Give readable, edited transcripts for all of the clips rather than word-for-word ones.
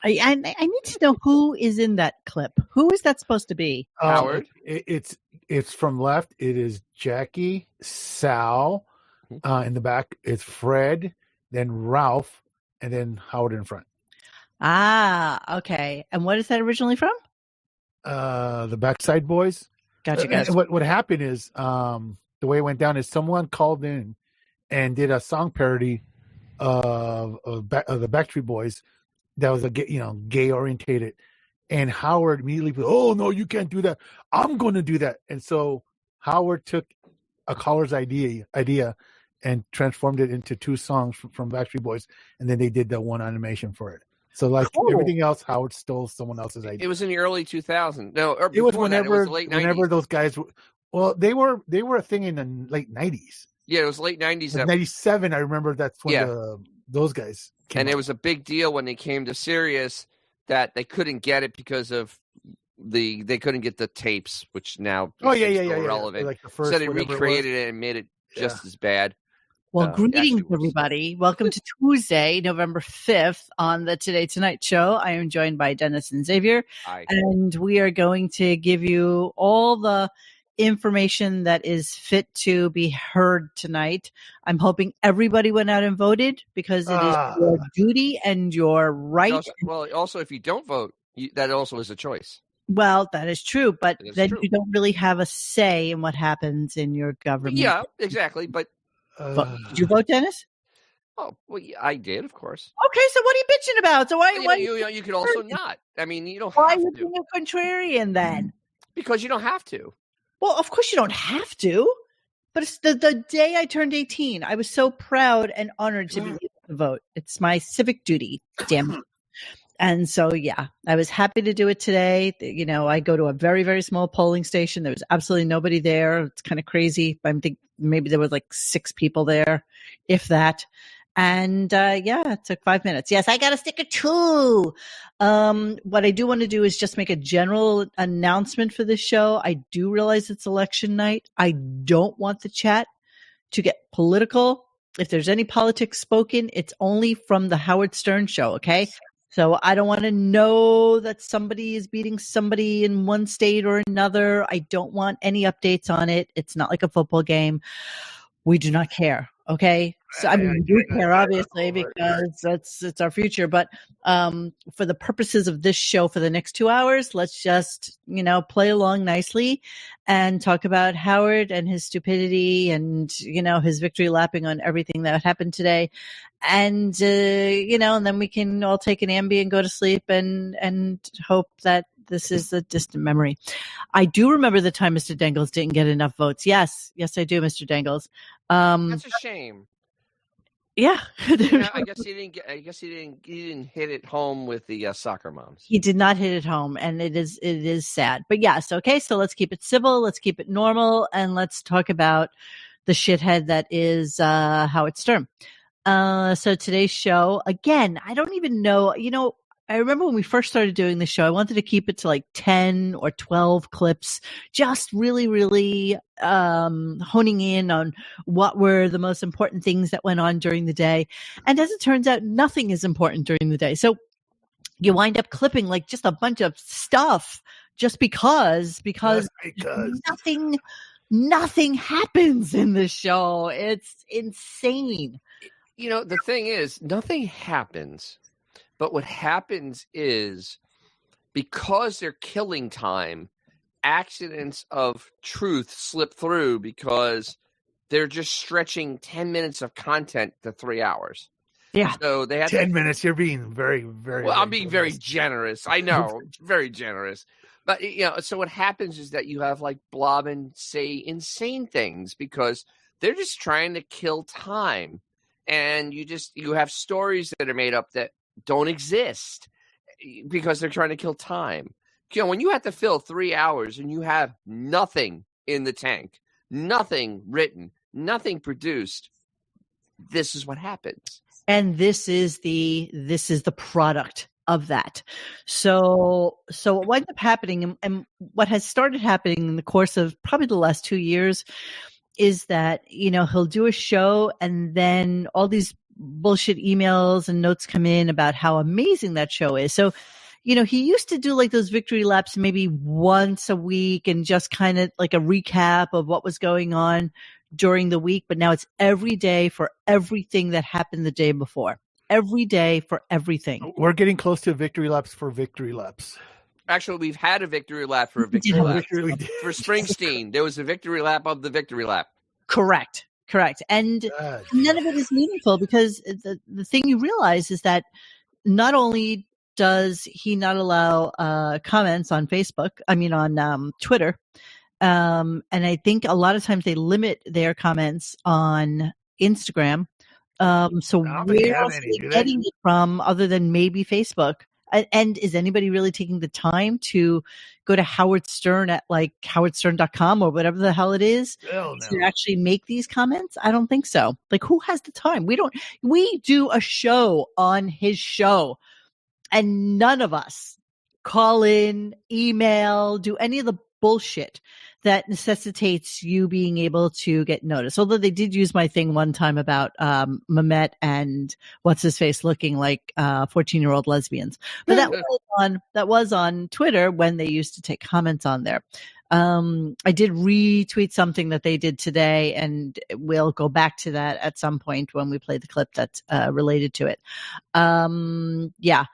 I need to know who is in that clip. Who is that supposed to be? Howard. It's from left. It is Jackie, Sal. In the back, it's Fred, then Ralph, and then Howard in front. Ah, okay. And what is that originally from? The Backside Boys. Gotcha, guys. What happened is, the way it went down is someone called in and did a song parody of the Backstreet Boys that was gay orientated, and Howard immediately put, "Oh no, you can't do that. I'm going to do that." And so Howard took a caller's idea and transformed it into two songs from Backstreet Boys, and then they did the one animation for it. So everything else, Howard stole someone else's idea. It was in the early 2000s. No, it was whenever it was the late 90s. Whenever those guys they were a thing in the late 90s. Yeah, it was late 90s. 97, I remember that's when those guys came and out. It was a big deal when they came to Sirius that they couldn't get it because of they couldn't get the tapes, which now irrelevant. Like the first, so they recreated it and made it just as bad. Well, greetings, everybody. Welcome to Tuesday, November 5th on the Today Tonight show. I am joined by Dennis and Xavier. Hi. And we are going to give you all the information that is fit to be heard tonight. I'm hoping everybody went out and voted because it is your duty and your right. Also, if you don't vote, that also is a choice. Well, that is true, but then you don't really have a say in what happens in your government. Yeah, exactly. But did you vote, Dennis? Oh, well, yeah, I did, of course. Okay, so what are you bitching about? So why you could also not? I mean, you don't. Why have are you to. being a contrarian then? Because you don't have to. Well, of course you don't have to. But it's the day I turned 18, I was so proud and honored to be able to vote. It's my civic duty. Damn it. And so, yeah, I was happy to do it today. You know, I go to a very, very small polling station. There was absolutely nobody there. It's kind of crazy. I think maybe there were like 6 people there, if that. And it took 5 minutes. Yes, I got a sticker too. What I do want to do is just make a general announcement for this show. I do realize it's election night. I don't want the chat to get political. If there's any politics spoken, it's only from the Howard Stern show, okay? So I don't want to know that somebody is beating somebody in one state or another. I don't want any updates on it. It's not like a football game. We do not care. Okay. So I mean, we do care obviously because it's our future, but, for the purposes of this show for the next 2 hours, let's just, play along nicely and talk about Howard and his stupidity and, his victory lapping on everything that happened today. And, and then we can all take an Ambien and go to sleep and hope that this is a distant memory. I do remember the time Mr. Dangles didn't get enough votes. Yes, I do, Mr. Dangles. That's a shame. Yeah, I guess he didn't hit it home with the soccer moms. He did not hit it home, and it is sad. But yes, okay. So let's keep it civil, let's keep it normal, and let's talk about the shithead that is Howard Stern. So today's show, again, I don't even know. I remember when we first started doing the show, I wanted to keep it to like 10 or 12 clips, just really, really honing in on what were the most important things that went on during the day. And as it turns out, nothing is important during the day. So you wind up clipping like just a bunch of stuff just because nothing happens in this show. It's insane. The thing is, nothing happens. But what happens is, because they're killing time, accidents of truth slip through because they're just stretching 10 minutes of content to 3 hours. Yeah. So they have 10 minutes. You're being very, very. Well, I'm being very generous. I know, very generous. But so what happens is that you have like Blobbin say insane things because they're just trying to kill time, and you have stories that are made up that don't exist because they're trying to kill time. When you have to fill 3 hours and you have nothing in the tank, nothing written, nothing produced, this is what happens. And this is the product of that. So what winds up happening and what has started happening in the course of probably the last 2 years is that, he'll do a show and then all these bullshit emails and notes come in about how amazing that show is. So, he used to do like those victory laps maybe once a week and just kind of like a recap of what was going on during the week. But now it's every day for everything that happened the day before. Every day for everything. We're getting close to victory laps for victory laps. Actually, we've had a victory lap for a victory lap. For Springsteen, there was a victory lap of the victory lap. Correct. And none of it is meaningful because the thing you realize is that not only does he not allow comments on on Twitter, and I think a lot of times they limit their comments on Instagram. So where else are they getting it from other than maybe Facebook? And is anybody really taking the time to go to Howard Stern at like howardstern.com or whatever the hell it is to actually make these comments? I don't think so. Like, who has the time? We do a show on his show and none of us call in, email, do any of the bullshit that necessitates you being able to get noticed. Although they did use my thing one time about Mehmet and what's his face looking like 14-year-old lesbians. But that was on Twitter when they used to take comments on there. I did retweet something that they did today, and we'll go back to that at some point when we play the clip that's related to it. Yeah.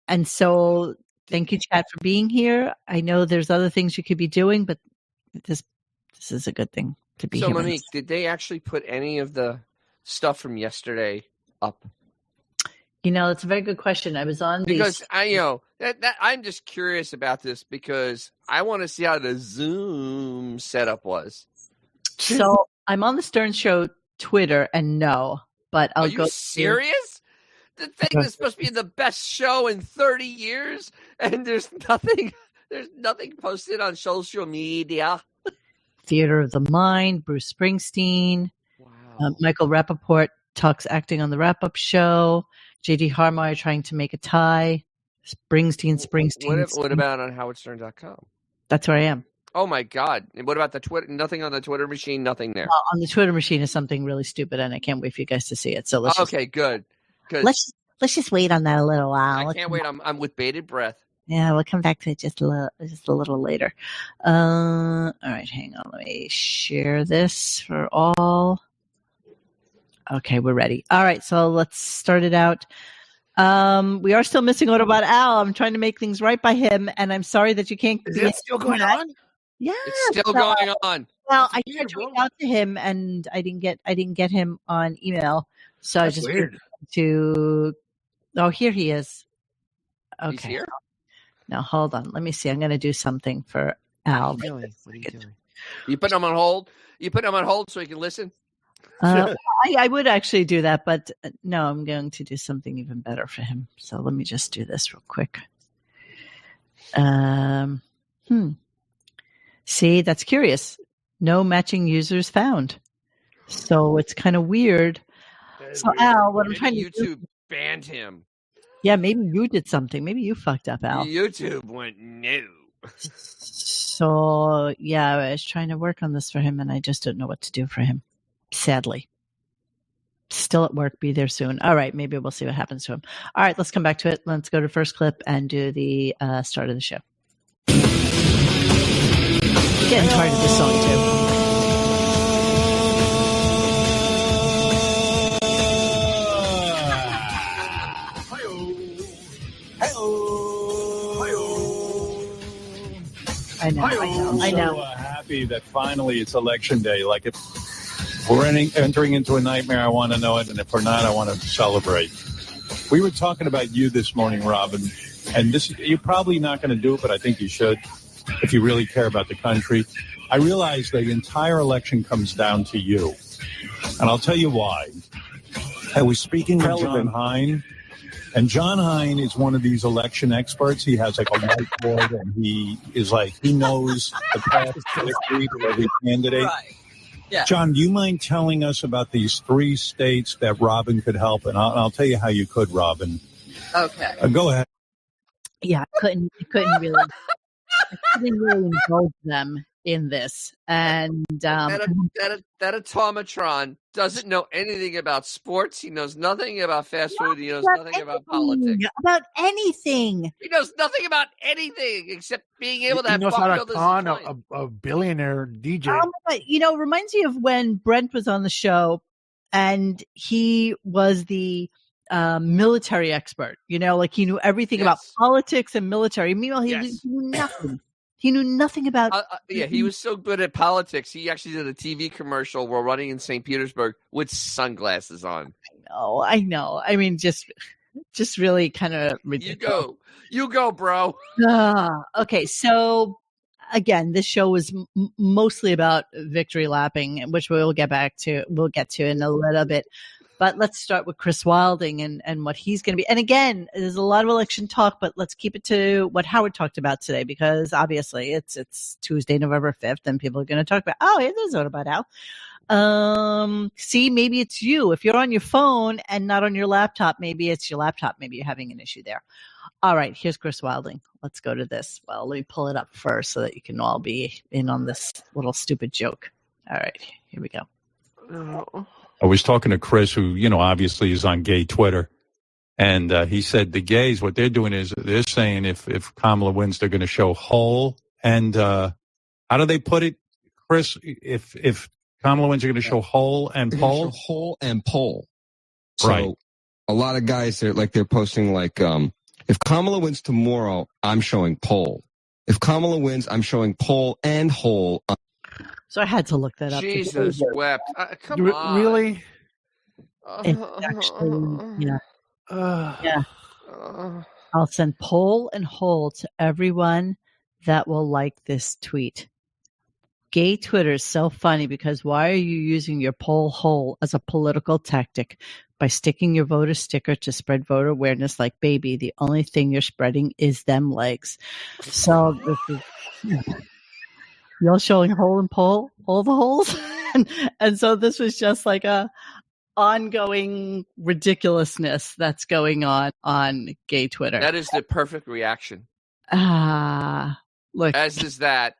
And so thank you, Chad, for being here. I know there's other things you could be doing, but this is a good thing to be here. So, Monique, did they actually put any of the stuff from yesterday up? It's a very good question. I was on because I'm just curious about this because I want to see how the Zoom setup was. So I'm on the Stern Show Twitter, and but I'll go. Are you serious? The thing is supposed to be the best show in 30 years, and there's nothing posted on social media. Theater of the Mind, Bruce Springsteen, Michael Rappaport talks acting on the wrap-up show, J.D. Harmeyer trying to make a tie, Springsteen. What about on howardstern.com? That's where I am. Oh my God. And what about the Twitter? Nothing on the Twitter machine, nothing there. On the Twitter machine is something really stupid, and I can't wait for you guys to see it. So good. Let's just wait on that a little while. I can't wait. I'm with bated breath. Yeah, we'll come back to it just a little later. All right, hang on. Let me share this for all. Okay, we're ready. All right, so let's start it out. We are still missing Autobot Al. I'm trying to make things right by him, and I'm sorry that you can't. Is it still going on? Yeah, it's still going on. Well, I tried to reach out to him, and I didn't get him on email, so I just weird. Oh, here he is. Okay. He's here? Now, hold on. Let me see. I'm going to do something for Al. What are you doing? You putting him on hold? You putting him on hold so he can listen? I would actually do that, but no, I'm going to do something even better for him. So let me just do this real quick. See, that's curious. No matching users found. So it's kind of weird. So Al, what I'm trying to do... YouTube banned him. Yeah, maybe you did something. Maybe you fucked up, Al. YouTube went no. So, yeah, I was trying to work on this for him, and I just don't know what to do for him, sadly. Still at work. Be there soon. All right, maybe we'll see what happens to him. All right, let's come back to it. Let's go to first clip and do the start of the show. Getting tired of this song, too. I know. I'm so happy that finally it's election day. Like, if we're entering into a nightmare, I want to know it. And if we're not, I want to celebrate. We were talking about you this morning, Robin. And this, you're probably not going to do it, but I think you should if you really care about the country. I realize the entire election comes down to you. And I'll tell you why. I was speaking with John Hine. And John Hine is one of these election experts. He has like a whiteboard, and he is like, he knows the path to victory for every candidate. Right. Yeah. John, do you mind telling us about these 3 states that Robin could help? And I'll tell you how you could, Robin. Okay. Go ahead. Yeah, I couldn't really indulge them in this. And that automatron doesn't know anything about sports. He knows nothing about fast food. He knows nothing about anything, politics. About anything. He knows nothing about anything except being able to He have knows fun how to build his con client. a billionaire DJ. Oh my God. Reminds me of when Brent was on the show and he was the military expert, like he knew everything about politics and military. Meanwhile, he knew nothing. He knew nothing about. He was so good at politics. He actually did a TV commercial while running in St. Petersburg with sunglasses on. I know. I mean, just really kind of ridiculous. You go, bro. Okay, so again, this show was mostly about victory lapping, which we'll get to in a little bit. But let's start with Chris Wilding and what he's going to be. And again, there's a lot of election talk, but let's keep it to what Howard talked about today, because obviously it's Tuesday, November 5th, and people are going to talk about, there's what about Al. See, maybe it's you. If you're on your phone and not on your laptop, maybe it's your laptop. Maybe you're having an issue there. All right, here's Chris Wilding. Let's go to this. Well, let me pull it up first so that you can all be in on this little stupid joke. All right, here we go. I was talking to Chris, who, obviously is on gay Twitter. And he said the gays, what they're doing is they're saying if Kamala wins, they're going to show whole. And how do they put it, Chris? If Kamala wins, they're going to show whole and pole? Whole and pole. Right. So a lot of guys, they're posting if Kamala wins tomorrow, I'm showing pole. If Kamala wins, I'm showing pole and whole. So I had to look that up. Jesus wept. Come on. Really? It's actually, yeah. I'll send pole and hole to everyone that will like this tweet. Gay Twitter is so funny because why are you using your pole hole as a political tactic? By sticking your voter sticker to spread voter awareness like baby, the only thing you're spreading is them legs. So this is... You're showing hole and pole, all the holes. and so this was just like a ongoing ridiculousness that's going on gay Twitter. That is the perfect reaction. Look. As is that.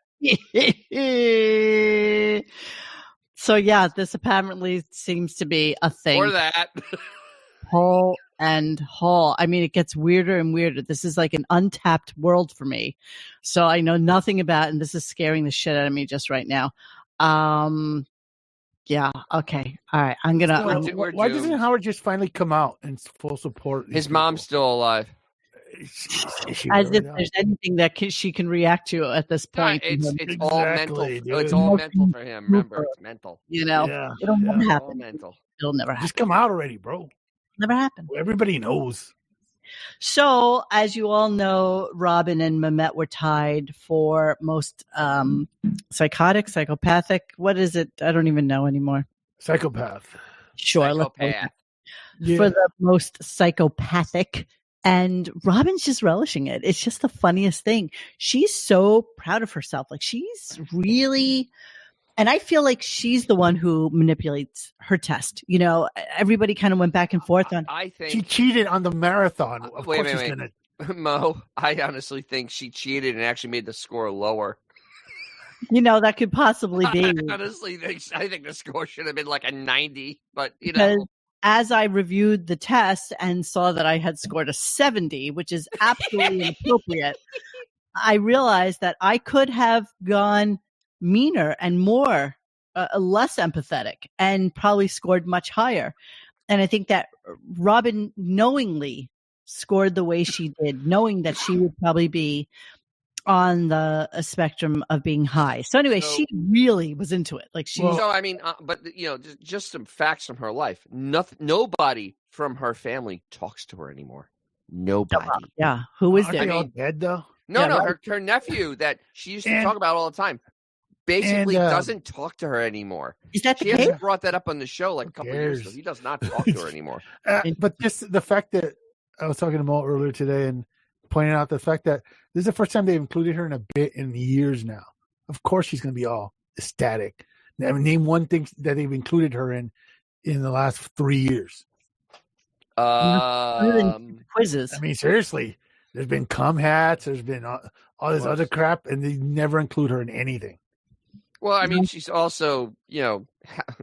So yeah, this apparently seems to be a thing. Or that. Hole and hole. I mean, it gets weirder and weirder. This is like an untapped world for me. So I know nothing about it, and this is scaring the shit out of me just right now. Yeah. Okay. All right. I'm going to. Why doesn't Howard just finally come out in full support? His mom's still alive. As if there's anything that she can react to at this point. It's all mental. Dude. It's all mental for him. Remember, it's mental. It'll never happen. Mental. It'll never happen. Just come out already, bro. Never happen. Everybody knows. So, as you all know, Robin and Mehmet were tied for most psychotic, psychopathic. What is it? I don't even know anymore. Psychopath. Sure. Psychopath. For the most psychopathic. And Robin's just relishing it. It's just the funniest thing. She's so proud of herself. Like she's really, and I feel like she's the one who manipulates her test. Everybody kind of went back and forth on. I think she cheated on the marathon. Of course she's gonna. Mo, I honestly think she cheated and actually made the score lower. That could possibly be. I honestly think the score should have been like a 90, but because as I reviewed the test and saw that I had scored a 70, which is absolutely inappropriate, I realized that I could have gone meaner and more, less empathetic, and probably scored much higher. And I think that Robin knowingly scored the way she did, knowing that she would probably be on the spectrum of being high. So anyway, she really was into it. Like but just some facts from her life. Nobody from her family talks to her anymore. Nobody. Yeah. Who is there? Are they all dead though? No. Her nephew that she used to talk about all the time basically doesn't talk to her anymore. Is that the case? She hasn't brought that up on the show like a couple of years ago. He does not talk to her anymore. But just the fact that I was talking to Mo earlier today and pointing out the fact that this is the first time they've included her in a bit in years now. Of course she's going to be all ecstatic. Name one thing that they've included her in the last 3 years. Quizzes. I mean, seriously, there's been cum hats, there's been all this other crap, and they never include her in anything. Well, I mean, she's also,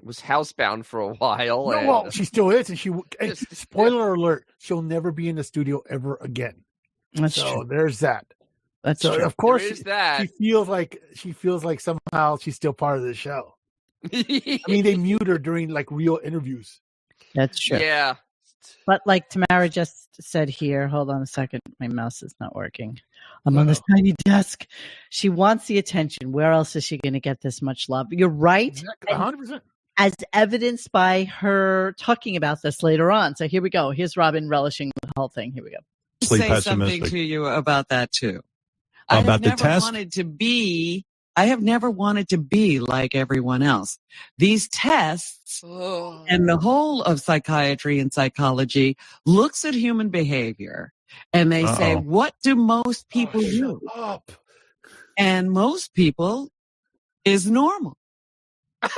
was housebound for a while. No, And well, she still is, and Just- spoiler alert, she'll never be in the studio ever again. That's So true. there's that. That's So true. of course There is that. she feels like somehow she's still part of the show. I mean, they mute her during like real interviews. That's true. Yeah. But like Tamara just said here, hold on a second. My mouse is not working. I'm on this tiny desk. She wants the attention. Where else is she going to get this much love? You're right. Exactly, 100%. As evidenced by her talking about this later on. So here we go. Here's Robin relishing the whole thing. Here we go. Sleep Say something pessimistic. to you about that too. About the test? I have never wanted to be like everyone else. These tests Oh. and the whole of psychiatry and psychology looks at human behavior and they say, Uh-oh. what do most people do? Shut up. And most people is normal. That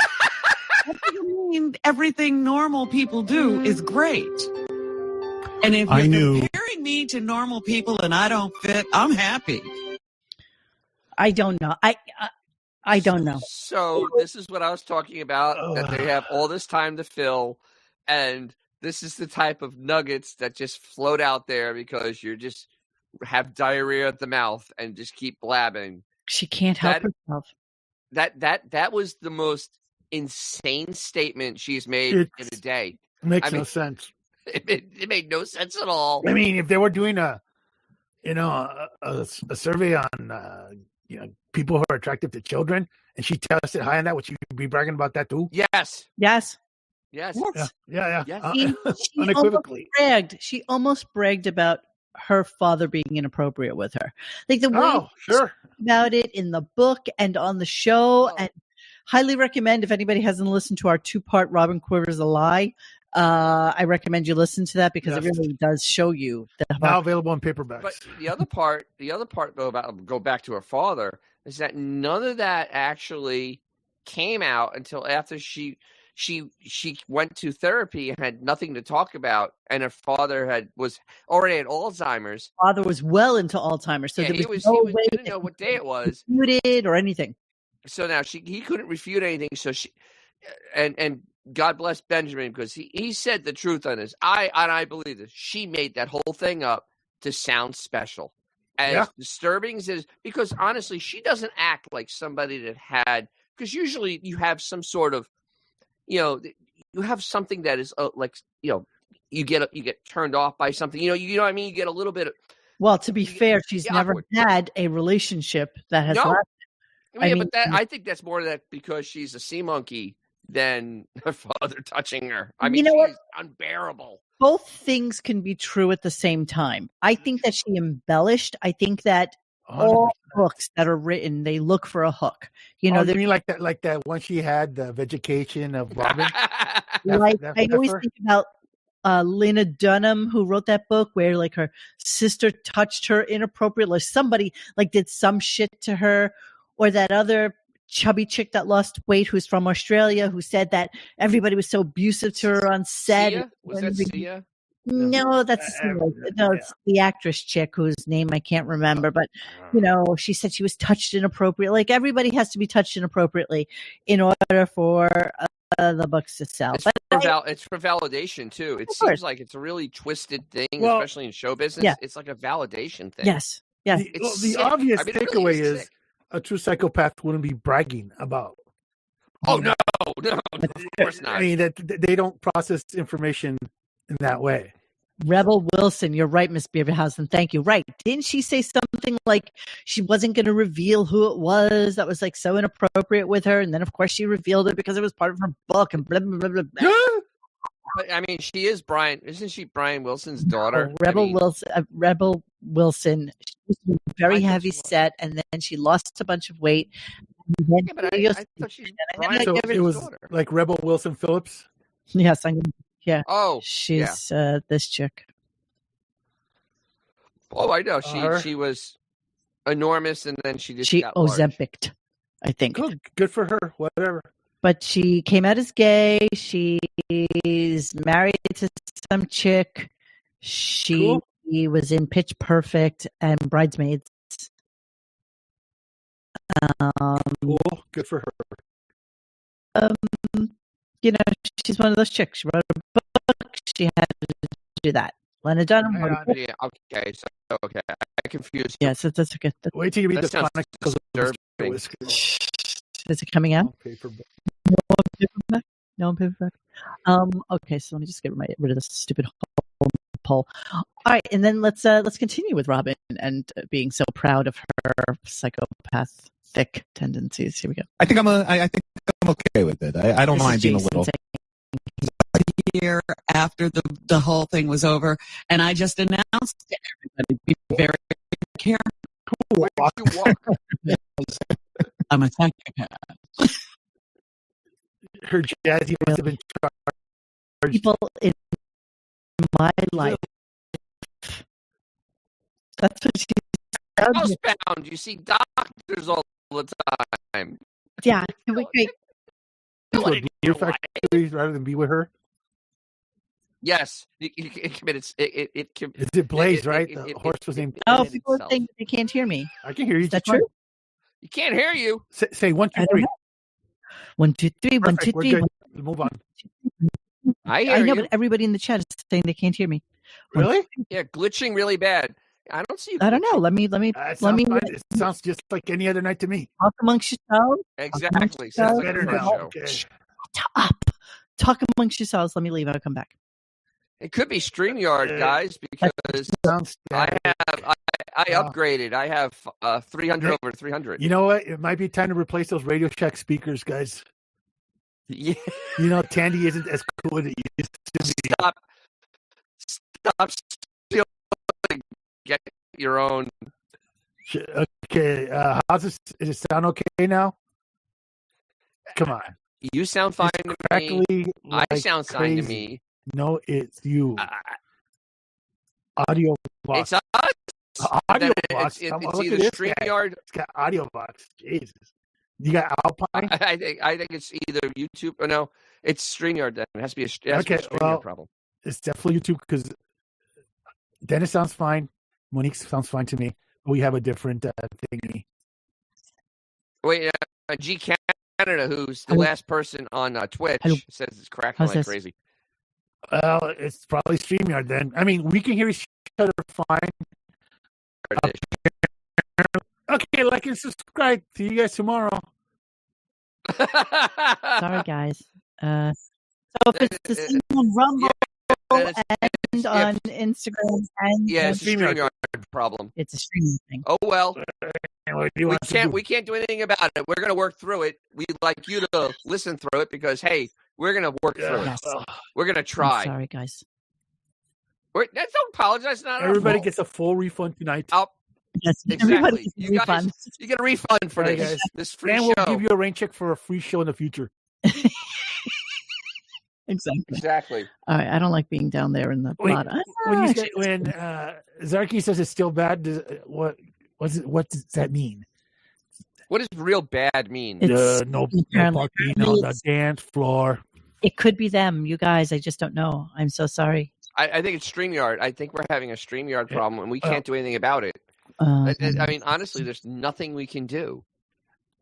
doesn't mean everything normal people do is great. And if I you're knew- comparing me to normal people and I don't fit, I'm happy. I don't know. I don't know. So this is what I was talking about, that they have all this time to fill, and this is the type of nuggets that just float out there because you just have diarrhea at the mouth and just keep blabbing. She can't help herself. That was the most insane statement she's made in a day. Makes no sense. It made no sense at all. I mean, if they were doing a survey on people who are attractive to children, and she tested high on that, would you be bragging about that too? Yes. Yes. Yes. Yeah. Yes. She Unequivocally. She almost bragged about her father being inappropriate with her. Like the way sure. about it in the book and on the show. And highly recommend, if anybody hasn't listened to our 2-part Robin Quivers a Lie, I recommend you listen to that because it really does show you that. Now available in paperbacks. But the other part though, about go back to her father, is that none of that actually came out until after she went to therapy and had nothing to talk about, and her father was already had Alzheimer's. Father was well into Alzheimer's, so Yeah, there was no way didn't know what day it was, refuted or anything. So now he couldn't refute anything. So she and God bless Benjamin, because he said the truth on this. I believe this. She made that whole thing up to sound special. As disturbing as it is, because honestly, she doesn't act like somebody that had, because usually you have some sort of, you have something that is you get turned off by something, you know what I mean? You get a little bit of. Well, to be fair, she's never awkward. had a relationship that has lasted. I think that's more that because she's a sea monkey than her father touching her. I mean, she's unbearable. Both things can be true at the same time. I think that she embellished. I think that all books that are written, they look for a hook. You mean like that one she had, the Vegetation of Robin? I always think about Lena Dunham, who wrote that book where like her sister touched her inappropriately. Somebody like did some shit to her, or that other chubby chick that lost weight who's from Australia who said that everybody was so abusive to her on set. Sia? Was that Sia? No, that's it's the actress chick whose name I can't remember, but she said she was touched inappropriately. Like everybody has to be touched inappropriately in order for the books to sell. It's for validation too. It seems like it's a really twisted thing, especially in show business. Yeah. It's like a validation thing. Yes. Yeah. The obvious takeaway is a true psychopath wouldn't be bragging about. Oh no, of course not. I mean, that they don't process information in that way. Rebel Wilson, you're right, Miss Beaverhausen. Thank you. Right. Didn't she say something like she wasn't going to reveal who it was that was like so inappropriate with her? And then, of course, she revealed it because it was part of her book and blah, blah, blah, blah, blah. But I mean, she is isn't she Brian Wilson's daughter? No, Rebel Wilson. She was very heavy set, and then she lost a bunch of weight. Yeah, but I thought she's Brian so it was daughter. Like Rebel Wilson Phillips. Yes, yeah. Oh, she's this chick. Oh, I know. She was enormous, and then she got Ozempic'd, I think. Good for her. Whatever. But she came out as gay. She's married to some chick. She was in Pitch Perfect and Bridesmaids. Cool. Good for her. She's one of those chicks. She wrote a book. She had to do that. Lena Dunham. Yeah, okay, so I confused. Yes, that's okay. Wait till you read That the sounds Chronicles disturbing. Is it coming out? Paperback. No on paperback. Okay, so let me just get rid of this stupid poll. All right, and then let's continue with Robin and being so proud of her psychopathic tendencies. Here we go. I think I'm okay with it. I don't mind being a little. Year after the whole thing was over, and I just announced to everybody, be very careful. Where did you walk? I'm a psychopath. Her jazzy must have been charged. People in my life. That's what she Housebound. You see doctors all the time. Yeah. Wait. Your factory rather than be with her. Yes, it committed. It Is it Blaze, right? The horse was named. Oh, people are saying they can't hear me. I can hear you. Is that true? You can't hear you. Say 1, 2, 3. 1, 2, 3. 1, 2, 3. Move on. I hear I know, you. but everybody in the chat is saying they can't hear me. Really? Yeah, glitching really bad. I don't see you. I don't know. Let me. It sounds just like any other night to me. Talk amongst yourselves. Exactly. Sounds Sounds like better a now. show. Okay. Shut up. Talk amongst yourselves. Let me leave. I'll come back. It could be StreamYard, guys, because Sounds I upgraded. I have 300 over 300. You know what? It might be time to replace those Radio Shack speakers, guys. Yeah. You know, Tandy isn't as cool as it used to be. Stop stealing. Get your own. Okay, how's this? Does it sound okay now? Come on. You sound fine to me. Crackly I like sound fine to crazy. me. No, it's you. Audio box. It's us. Audio Then box. It's Come on, look either at this guy. StreamYard. It's got audio box. Jesus. You got Alpine? I think it's either YouTube or no, it's StreamYard. Then it has to be a StreamYard problem. It's definitely YouTube because Dennis sounds fine. Monique sounds fine to me. We have a different thingy. Wait, G Canada, who's the last person on Twitch, says it's cracking like crazy. Well, it's probably StreamYard then. I mean, we can hear each other fine. Okay, like and subscribe. See you guys tomorrow. Sorry, guys. So if it's the same on Rumble and on Instagram and it's a StreamYard problem. It's a streaming thing. Oh well. We We can't do anything about it. We're gonna work through it. We'd like you to listen through it because hey, we're gonna work through it. We're gonna try. I'm sorry, guys. Don't apologize. Not Everybody gets a full refund tonight. Yes, Exactly. Gets a You refund. guys, you get a refund for Right, this. guys. This free And we'll show. give you a rain check for a free show in the future. Exactly. All right. I don't like being down there in the bottom. When Zarky says it's still bad, what does that mean? What does real bad mean? No parking on the dance floor. It could be them, you guys. I just don't know. I'm so sorry. I think it's StreamYard. I think we're having a StreamYard problem, and we can't do anything about it. I mean, honestly, there's nothing we can do.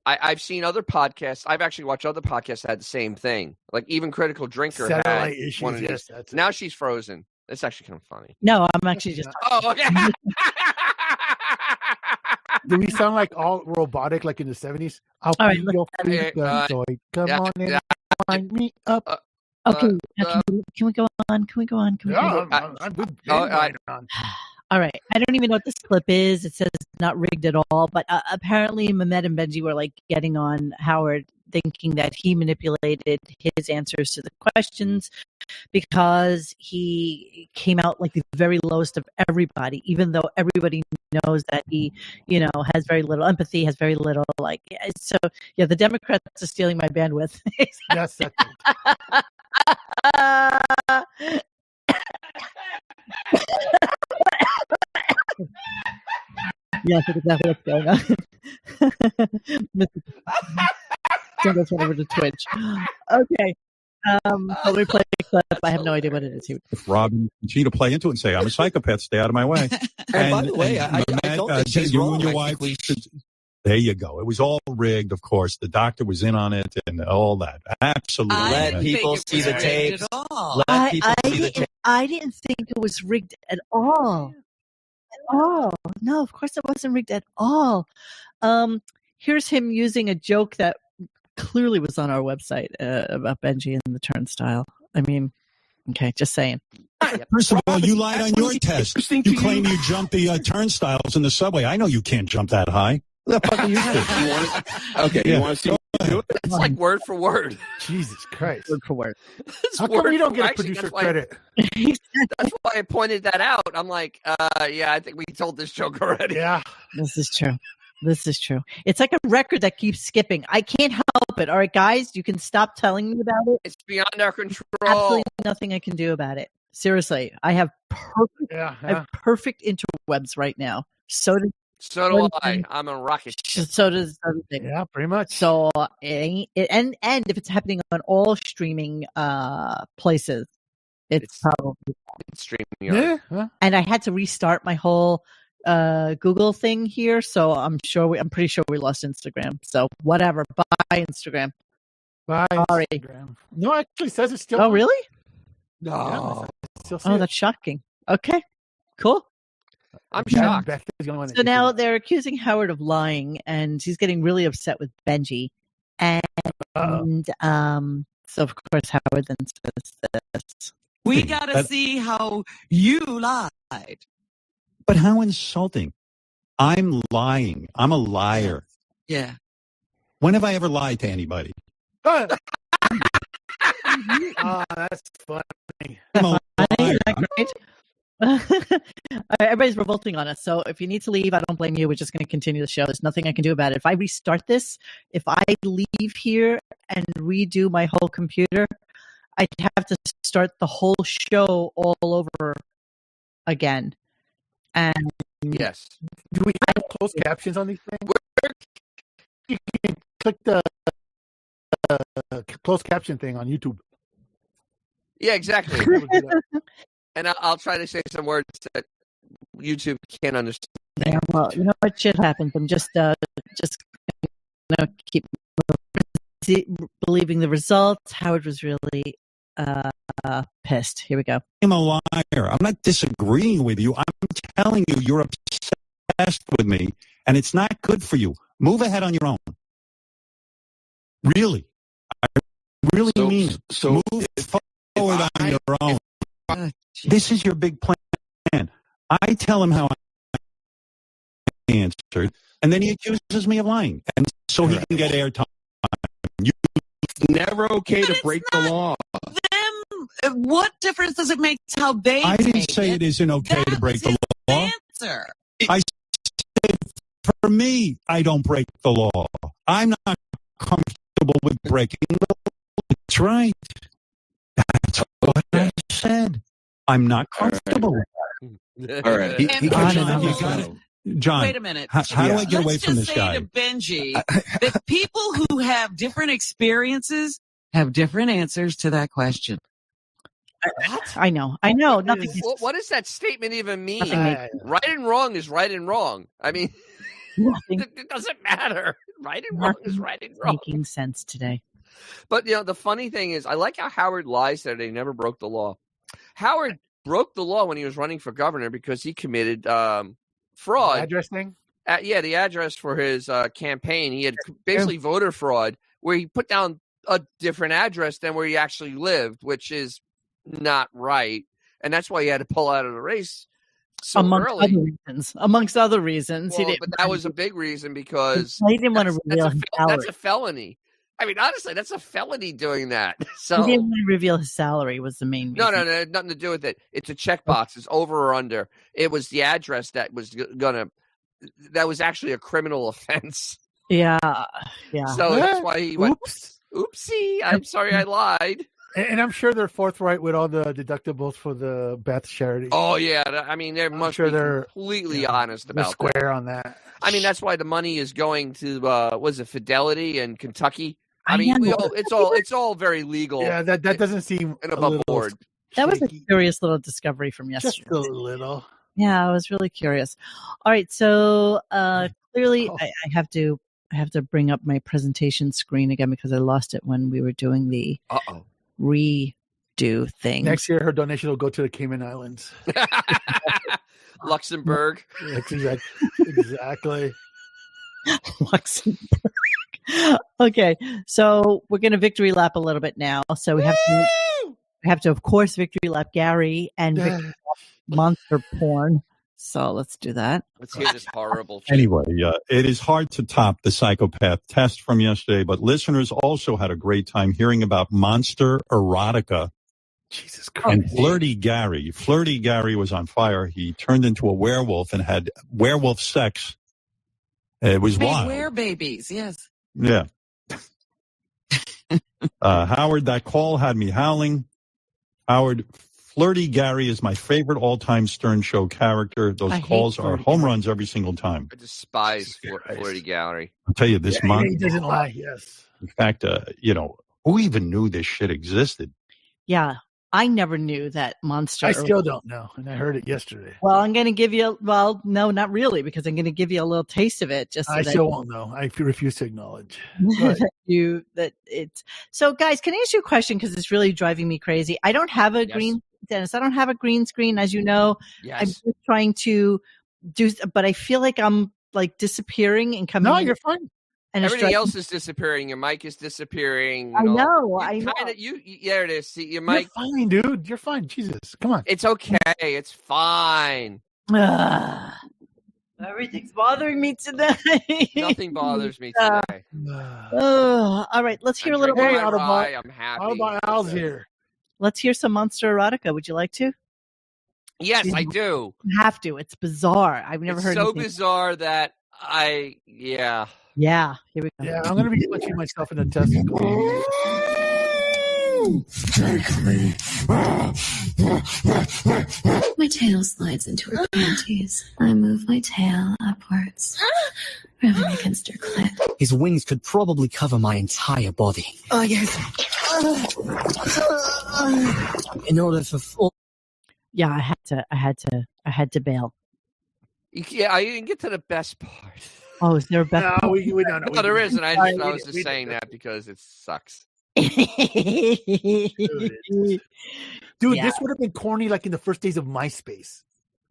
I've seen other podcasts. I've actually watched other podcasts that had the same thing. Like even Critical Drinker Satellite had issues, one of yes, these. Now she's frozen. It's actually kind of funny. No, I'm actually just. Oh, okay. Do we sound like all robotic like in the 70s? I'll All right, be your freaking toy. Come on and wind me up. Okay, can we go on? Can we go on? I'm good. All right. I don't even know what this clip is. It says not rigged at all, but apparently Mehmet and Benji were like getting on Howard, thinking that he manipulated his answers to the questions because he came out like the very lowest of everybody, even though everybody knows that he, has very little empathy, has very little so yeah, the Democrats are stealing my bandwidth. Yes, that's it. Yes, that's exactly what's going on. Send us over to Twitch. Okay. Let me play a clip. I have no idea what it is. If Robin continue to play into it and say, I'm a psychopath, stay out of my way. And by the way, I don't think she's you wrong. and your I wife think There you go. It was all rigged, of course. The doctor was in on it and all that. Absolutely. Let people see the tapes. I didn't think it was rigged at all. No, of course it wasn't rigged at all. Here's him using a joke that clearly was on our website about Benji and the turnstile. I mean, okay, just saying. First of all, you lied on your test. You claim you jumped the turnstiles in the subway. I know you can't jump that high. What the fuck are you doing? You want to see me do it? It's like word for word. Jesus Christ. Word for word. How come you don't get a producer credit? That's why I pointed that out. I'm like, yeah, I think we told this joke already. Yeah. This is true. It's like a record that keeps skipping. I can't help it. All right, guys, you can stop telling me about it. It's beyond our control. Absolutely nothing I can do about it. Seriously, I have perfect interwebs right now. So do I. I'm a rocket. So does everything. Yeah, pretty much. So and if it's happening on all streaming places, it's probably streaming. Yeah. And I had to restart my whole Google thing here, so I'm pretty sure we lost Instagram. So whatever. Bye Instagram. Bye Sorry. Instagram. No, it actually says it's still. Oh really? No. Oh, that's shocking. Okay. Cool. I'm shocked. So now they're accusing Howard of lying, and he's getting really upset with Benji. And so of course Howard then says this. We gotta see how you lied. But how insulting. I'm lying. I'm a liar. Yeah. When have I ever lied to anybody? That's funny. I'm a liar. Everybody's revolting on us. So if you need to leave, I don't blame you. We're just going to continue the show. There's nothing I can do about it. If I restart this, if I leave here and redo my whole computer, I'd have to start the whole show all over again. And yes, do we have closed captions on these things? You can click the closed caption thing on YouTube. Yeah, exactly. And I'll try to say some words that YouTube can't understand. Yeah, well, you know what shit happens. I'm just keep believing the results. Howard was really pissed. Here we go. I'm a liar. I'm not disagreeing with you. I'm telling you you're obsessed with me, and it's not good for you. Move ahead on your own. Really. I really mean it. So move forward on your own. This is your big plan. I tell him how I answered, and then he accuses me of lying, and so he can get airtime. It's never okay to break the law. What difference does it make how they I didn't take say it isn't okay to break the law. Answer. I said, for me, I don't break the law. I'm not comfortable with breaking the law. That's right. That's what I said. I'm not comfortable. All right. John, wait a minute. How do I get away from this guy? Let's just say to Benji that people who have different experiences have different answers to that question. I know. Nothing. What does that statement even mean? Right and wrong is right and wrong. I mean, it doesn't matter. Right and wrong is right and wrong. Making sense today. But the funny thing is, I like how Howard lies that he never broke the law. Howard broke the law when he was running for governor because he committed fraud. The address thing? The address for his campaign. He had basically voter fraud where he put down a different address than where he actually lived, which is not right. And that's why he had to pull out of the race so early. Amongst other reasons. Well, but that was a big reason because he didn't want to reveal his salary. That's a felony. I mean, honestly, that's a felony doing that. So he didn't want to reveal his salary was the main reason. No, nothing to do with it. It's a checkbox. It's over or under. It was the address that was that was actually a criminal offense. Yeah. So that's why he went, oopsie, I'm sorry I lied. And I'm sure they're forthright with all the deductibles for the Beth charity. Oh, yeah. I mean, they must be completely honest about that. Square on that. I mean, that's why the money is going to, Fidelity and Kentucky? I mean, it's all very legal. Yeah, that doesn't seem and above board. That was a curious little discovery from yesterday. Just a little. Yeah, I was really curious. All right, so clearly Oh. I have to bring up my presentation screen again because I lost it when we were doing the redo thing. Next year, her donation will go to the Cayman Islands. Luxembourg. Exactly. Luxembourg. Okay, so we're going to victory lap a little bit now. So we have to, of course, victory lap Gary and victory lap monster porn. So let's do that. Let's hear this horrible thing. Anyway, it is hard to top the psychopath test from yesterday, but listeners also had a great time hearing about monster erotica. Jesus Christ. And Flirty Gary. Flirty Gary was on fire. He turned into a werewolf and had werewolf sex. It was wild. Were babies, yes. Yeah. Howard, that call had me howling. Howard, Flirty Gary is my favorite all-time Stern Show character. Those calls are home runs every single time. I despise Flirty Gary. I'll tell you, this month. He doesn't lie, yes. In fact, who even knew this shit existed? Yeah, I never knew that monster. I still don't know, and I heard it yesterday. Well, I'm going to give you. Well, no, not really, because I'm going to give you a little taste of it. Just so I still won't know. I refuse to acknowledge. that it's. So, guys, can I ask you a question? Because it's really driving me crazy. I don't have a green, Dennis. I don't have a green screen, as you know. Yes. I'm just trying to do, but I feel like I'm like disappearing and coming. No, you're fine. And everything else is disappearing. Your mic is disappearing. I know. You there it is. See, your mic. You're fine, dude. You're fine. Jesus, come on. It's okay. It's fine. Everything's bothering me today. Nothing bothers me today. All right, let's hear a little bit. I'm happy. Autobot Al's here. Let's hear some monster erotica. Would you like to? Yes, I do. You have to. It's bizarre. I've never heard. So bizarre that Yeah, here we go. Yeah, I'm going to be punching myself in the testicle. Take me. My tail slides into her panties. I move my tail upwards, rubbing against her clit. His wings could probably cover my entire body. Oh, yes. In order for Yeah, I had to bail. Yeah, I didn't get to the best part. Oh, is there a best part? No, there isn't. I was just saying that because it sucks. Dude, this would have been corny like in the first days of MySpace.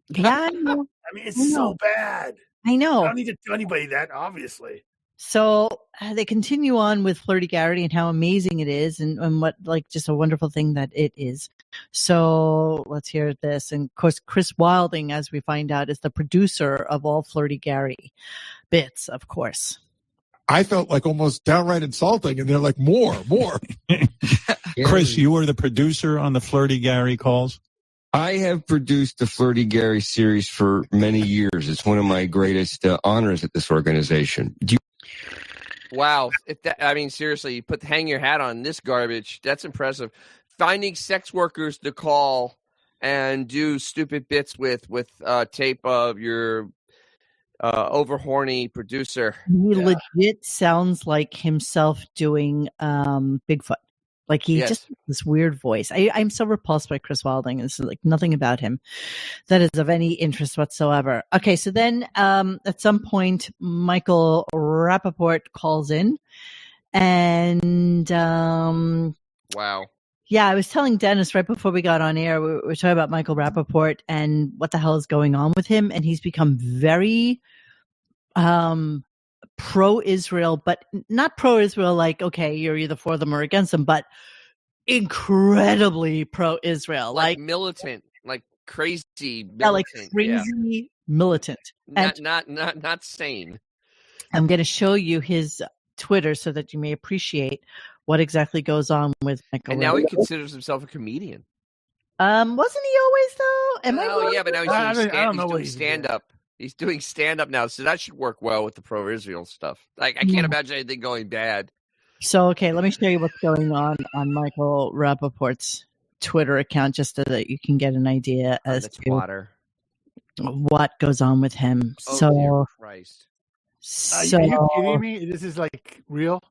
Yeah, I know. I mean, it's so bad. I know. I don't need to tell anybody that, obviously. So they continue on with Flirty Gary and how amazing it is and what like just a wonderful thing that it is. So let's hear this. And of course, Chris Wilding, as we find out, is the producer of all Flirty Gary bits, of course. I felt like almost downright insulting, and they're like, more. Chris, you were the producer on the Flirty Gary calls? I have produced the Flirty Gary series for many years. It's one of my greatest honors at this organization. Wow. Seriously, hang your hat on this garbage. That's impressive. Finding sex workers to call and do stupid bits with tape of your over horny producer. He legit sounds like himself doing Bigfoot. Like he just has this weird voice. I'm so repulsed by Chris Wilding. This is like nothing about him that is of any interest whatsoever. Okay, so then at some point, Michael Rappaport calls in, and wow. Yeah, I was telling Dennis right before we got on air, we were talking about Michael Rappaport and what the hell is going on with him, and he's become very pro-Israel, but not pro-Israel like, okay, you're either for them or against them, but incredibly pro-Israel. Like militant, like crazy militant. Yeah, like crazy militant. Not sane. I'm going to show you his Twitter so that you may appreciate what exactly goes on with Michael. And now he considers himself a comedian. Wasn't he always though? But now he's doing stand-up. He's doing stand-up now, so that should work well with the pro-Israel stuff. Like, I can't imagine anything going bad. So, okay, let me show you what's going on Michael Rappaport's Twitter account, just so that you can get an idea as to what goes on with him. Oh, dear Christ. Are you kidding me? This is like real?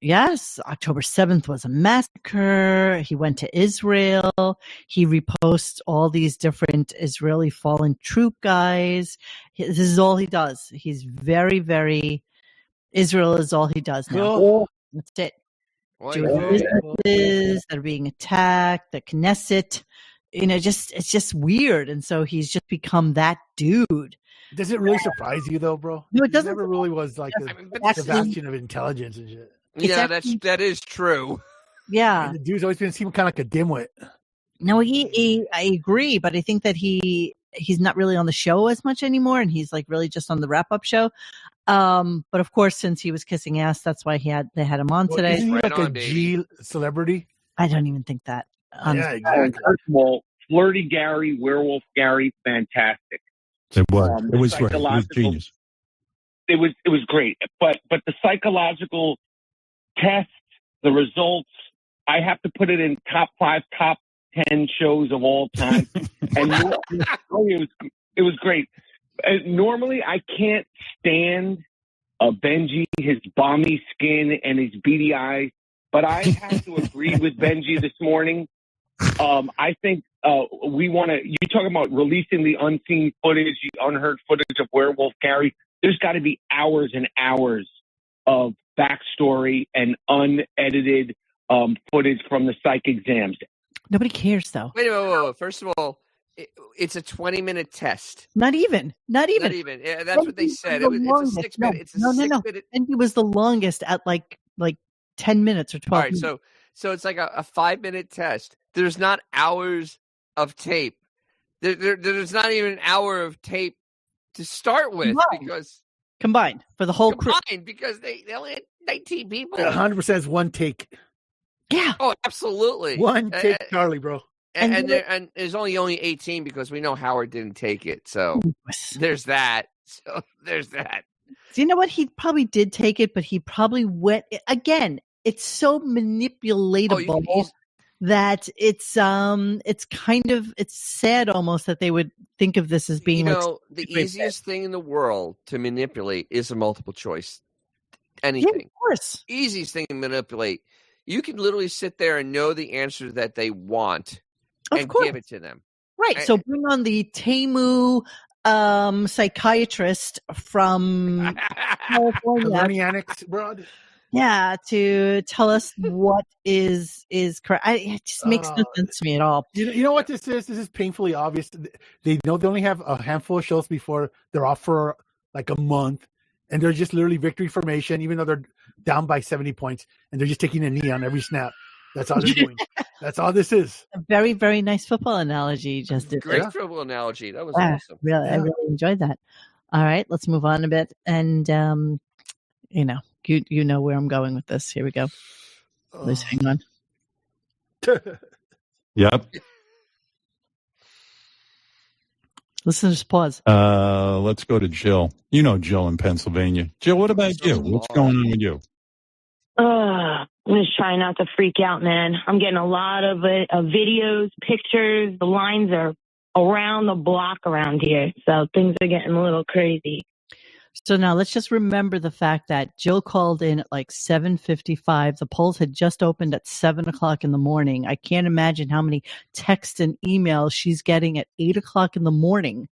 Yes, October 7th was a massacre. He went to Israel. He reposts all these different Israeli fallen troop guys. This is all he does. He's very, very, Israel is all he does now. Cool. That's it. Boy, Jewish boy. businesses that are being attacked, the Knesset, it's just weird. And so he's just become that dude. Does it really surprise you though, bro? No, it doesn't. He never really was like but the bastion of intelligence and shit. Yeah, that is true. Yeah. And the dude's always been seeming kind of like a dimwit. No, I agree, but I think that he's not really on the show as much anymore, and he's like really just on the wrap up show. But of course, since he was kissing ass, that's why they had him on today. Isn't he Right like on, a baby. G celebrity? I don't even think that. Yeah, exactly. First of all, Flirty Gary, Werewolf Gary, fantastic. It was. It was great. It was psychological- genius. It was great. But the psychological tests, the results, I have to put it in top 5, top 10 shows of all time. And it was great. Normally, I can't stand Benji, his balmy skin and his beady eyes, but I have to agree with Benji this morning. I think we want to. You talk about releasing the unseen footage, the unheard footage of Werewolf Gary. There's got to be hours and hours of backstory and unedited footage from the psych exams. Nobody cares, though. Wait. First of all, it's a 20-minute test. Not even. Not even. Yeah, that's what they said. It's a 6 minute. It's a 6 minute. And it was the longest at like 10 minutes or 12 All right, minutes. so it's like a 5-minute test. There's not hours of tape. There's not even an hour of tape to start with because combined for the whole crew. Because they only had 19 people. 100% is one take. Yeah. Oh, absolutely. One take, Charlie, bro. And there's only 18 because we know Howard didn't take it. So there's that. So you know what? He probably did take it, but he probably went again. It's so manipulatable that it's sad almost that they would think of this as being the easiest thing in the world to manipulate is a multiple choice. Anything. Yeah, of course. Easiest thing to manipulate. You can literally sit there and know the answer that they want and give it to them. Right. So bring on the Temu psychiatrist from California. Bernie Annex, bro. Yeah, to tell us what is correct. It just makes no sense to me at all. You know what this is? This is painfully obvious. They know they only have a handful of shows before they're off for like a month, and they're just literally victory formation, even though they're down by 70 points, and they're just taking a knee on every snap. That's all they're doing. That's all this is. A very, very nice football analogy you just did. Great football analogy. That was awesome. Really, I really enjoyed that. All right, let's move on a bit. And, you know where I'm going with this. Here we go. Please hang on. Yep. Listen, just pause. Let's go to Jill. You know Jill in Pennsylvania. Jill, what about you? What's going on with you? I'm just trying not to freak out, man. I'm getting a lot of videos, pictures. The lines are around the block around here, so things are getting a little crazy. So now let's just remember the fact that Jill called in at like 7:55. The polls had just opened at 7:00 in the morning. I can't imagine how many texts and emails she's getting at 8:00 in the morning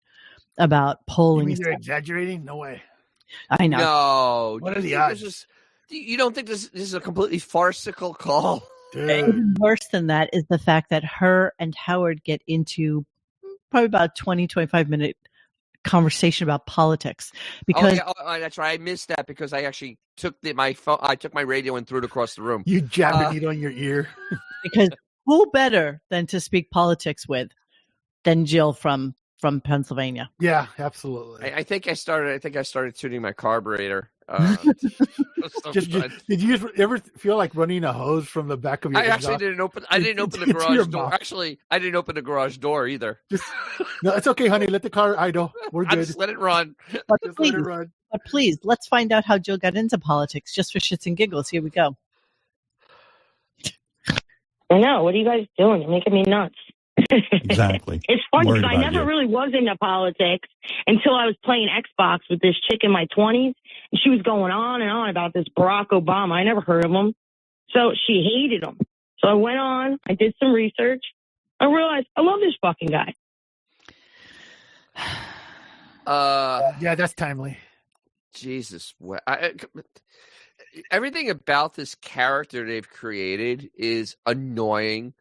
about polling. You mean you're exaggerating? No way. I know. No. What are the odds? You don't think this is a completely farcical call? Even worse than that is the fact that her and Howard get into probably about 20, 25-minute conversation about politics. Because that's right. I missed that because I actually took my phone. I took my radio and threw it across the room. You jabbed it on your ear. Because who better than to speak politics with than Jill from Pennsylvania? Yeah, absolutely. I think I started tuning my carburetor. Did you ever feel like running a hose from the back of your? I didn't open the garage door. Actually, I didn't open the garage door either. No, it's okay, honey. Let the car idle. We're good. Just let it run. But please, let's find out how Jill got into politics, just for shits and giggles. Here we go. I know. What are you guys doing? You're making me nuts. Exactly. It's funny Worried because I about never you. really was into politics until I was playing Xbox with this chick in my 20s. And she was going on and on about this Barack Obama. I never heard of him. So she hated him. So I went on, I did some research. I realized I love this fucking guy. Yeah, that's timely. Jesus, everything about this character they've created is annoying.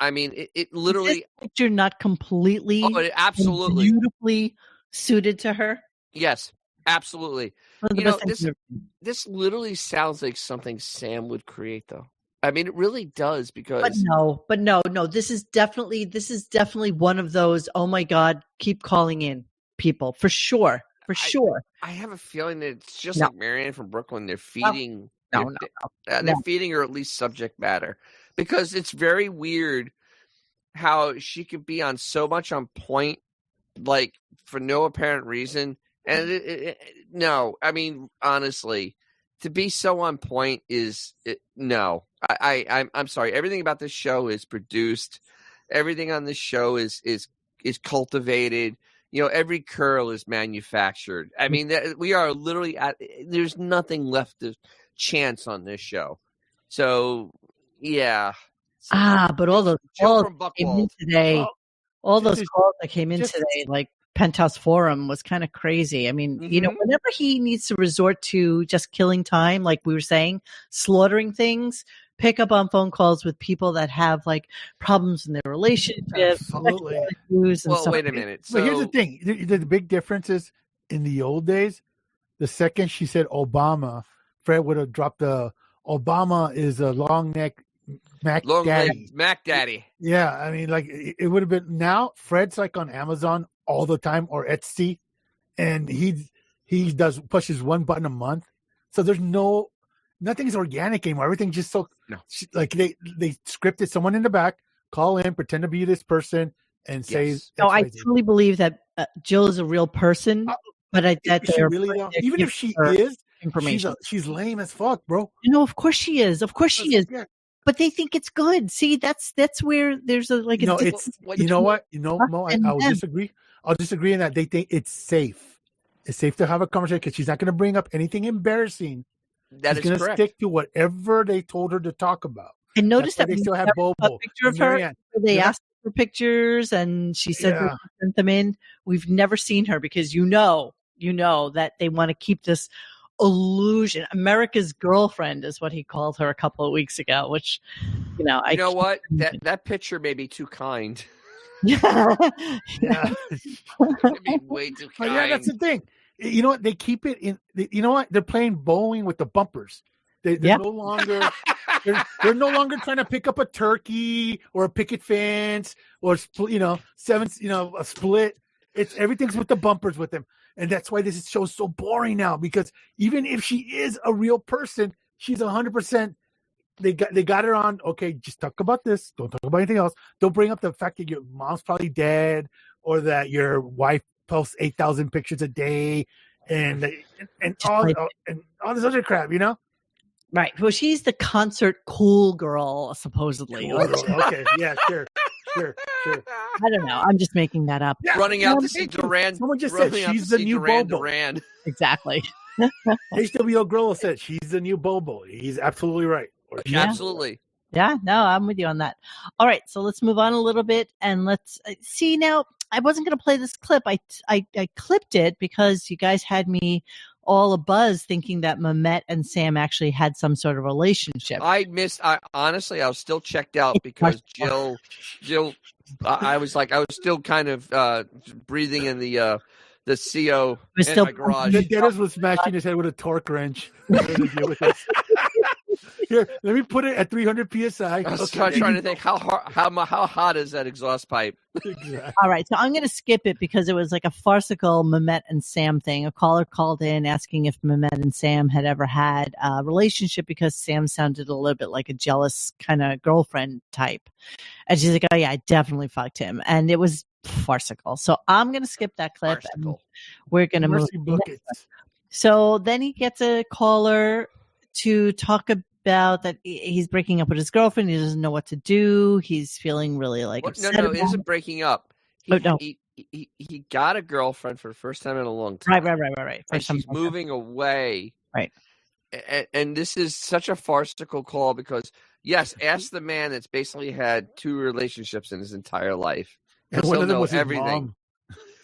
I mean, it literally. Is this picture not completely, absolutely, beautifully suited to her? Yes, absolutely. One of the You know, best things this I've ever seen. this literally sounds like something Sam would create, though. I mean, it really does because. But no. This is definitely one of those. Oh my God, keep calling in people for sure. I have a feeling that it's just No. like Marianne from Brooklyn. They're feeding. No. They're feeding her at least subject matter because it's very weird how she could be on so much on point, like for no apparent reason. And no, I mean honestly, to be so on point is no. I'm sorry. Everything about this show is produced. Everything on this show is cultivated. You know, every curl is manufactured. I mean, we are literally there's nothing left to chance on this show. So, yeah. But all those Joe calls from that came in Buchwald. today, calls that came in today, like Penthouse Forum, was kind of crazy. I mean, you know, whenever he needs to resort to just killing time, like we were saying, slaughtering things, pick up on phone calls with people that have like problems in their relationship. Absolutely. Well, wait a minute. But here's the thing: the big difference is in the old days, the second she said Obama, Fred would have dropped the Obama is a long neck Mac Daddy. Yeah, I mean, like it would have been. Now Fred's like on Amazon all the time or Etsy, and he pushes one button a month, so there's nothing's organic anymore. Everything's just so like they scripted someone in the back, call in, pretend to be this person, and say. No, I truly believe that Jill is a real person, but even if she is information, she's lame as fuck, bro. No, of course she is. Yeah. But they think it's good. See, that's where there's a like. No, it's you know what Mo. I'll disagree. I'll disagree in that they think it's safe. It's safe to have a conversation because she's not going to bring up anything embarrassing. That she's going to stick to whatever they told her to talk about. And notice that they still have Bobo. A picture of her. They asked for pictures, and she said we sent them in. We've never seen her because you know that they want to keep this illusion. America's girlfriend is what he called her a couple of weeks ago, which you know what, that picture may be too kind. Yeah. Way too kind. Yeah, that's the thing. You know what? They keep it in. You know what? They're playing bowling with the bumpers. They're no longer. They're no longer trying to pick up a turkey or a picket fence or a split. Everything's with the bumpers with them. And that's why this show is so boring now, because even if she is a real person, she's 100%. They got her on. Okay, just talk about this. Don't talk about anything else. Don't bring up the fact that your mom's probably dead or that your wife posts 8,000 pictures a day and all this other crap, you know? Right. Well, she's the concert cool girl, supposedly. Okay. Yeah, sure. I don't know. I'm just making that up. Yeah, running out to see Duran. Someone just said she's the new Bobo. Duran. Exactly. HBO Girl said she's the new Bobo. He's absolutely right. Absolutely. Yeah, no, I'm with you on that. All right, so let's move on a little bit and let's see now. I wasn't going to play this clip. I clipped it because you guys had me all abuzz thinking that Mehmet and Sam actually had some sort of relationship. Honestly, I was still checked out because Jill, I was still kind of breathing in the CO in my garage. Dennis was smashing his head with a torque wrench. Here, let me put it at 300 psi. I was trying to think how hot is that exhaust pipe? Exactly. All right, so I'm going to skip it because it was like a farcical Mehmet and Sam thing. A caller called in asking if Mehmet and Sam had ever had a relationship because Sam sounded a little bit like a jealous kind of girlfriend type. And she's like, oh yeah, I definitely fucked him. And it was farcical. So I'm going to skip that clip. And we're going to move. So then he gets a caller to talk about that he's breaking up with his girlfriend. He doesn't know what to do. He's feeling really upset. No, it isn't breaking up. No. He got a girlfriend for the first time in a long time. Right. And she's moving away. Right. And this is such a farcical call because, yes, ask the man that's basically had 2 relationships in his entire life. And one of them was everything. his mom.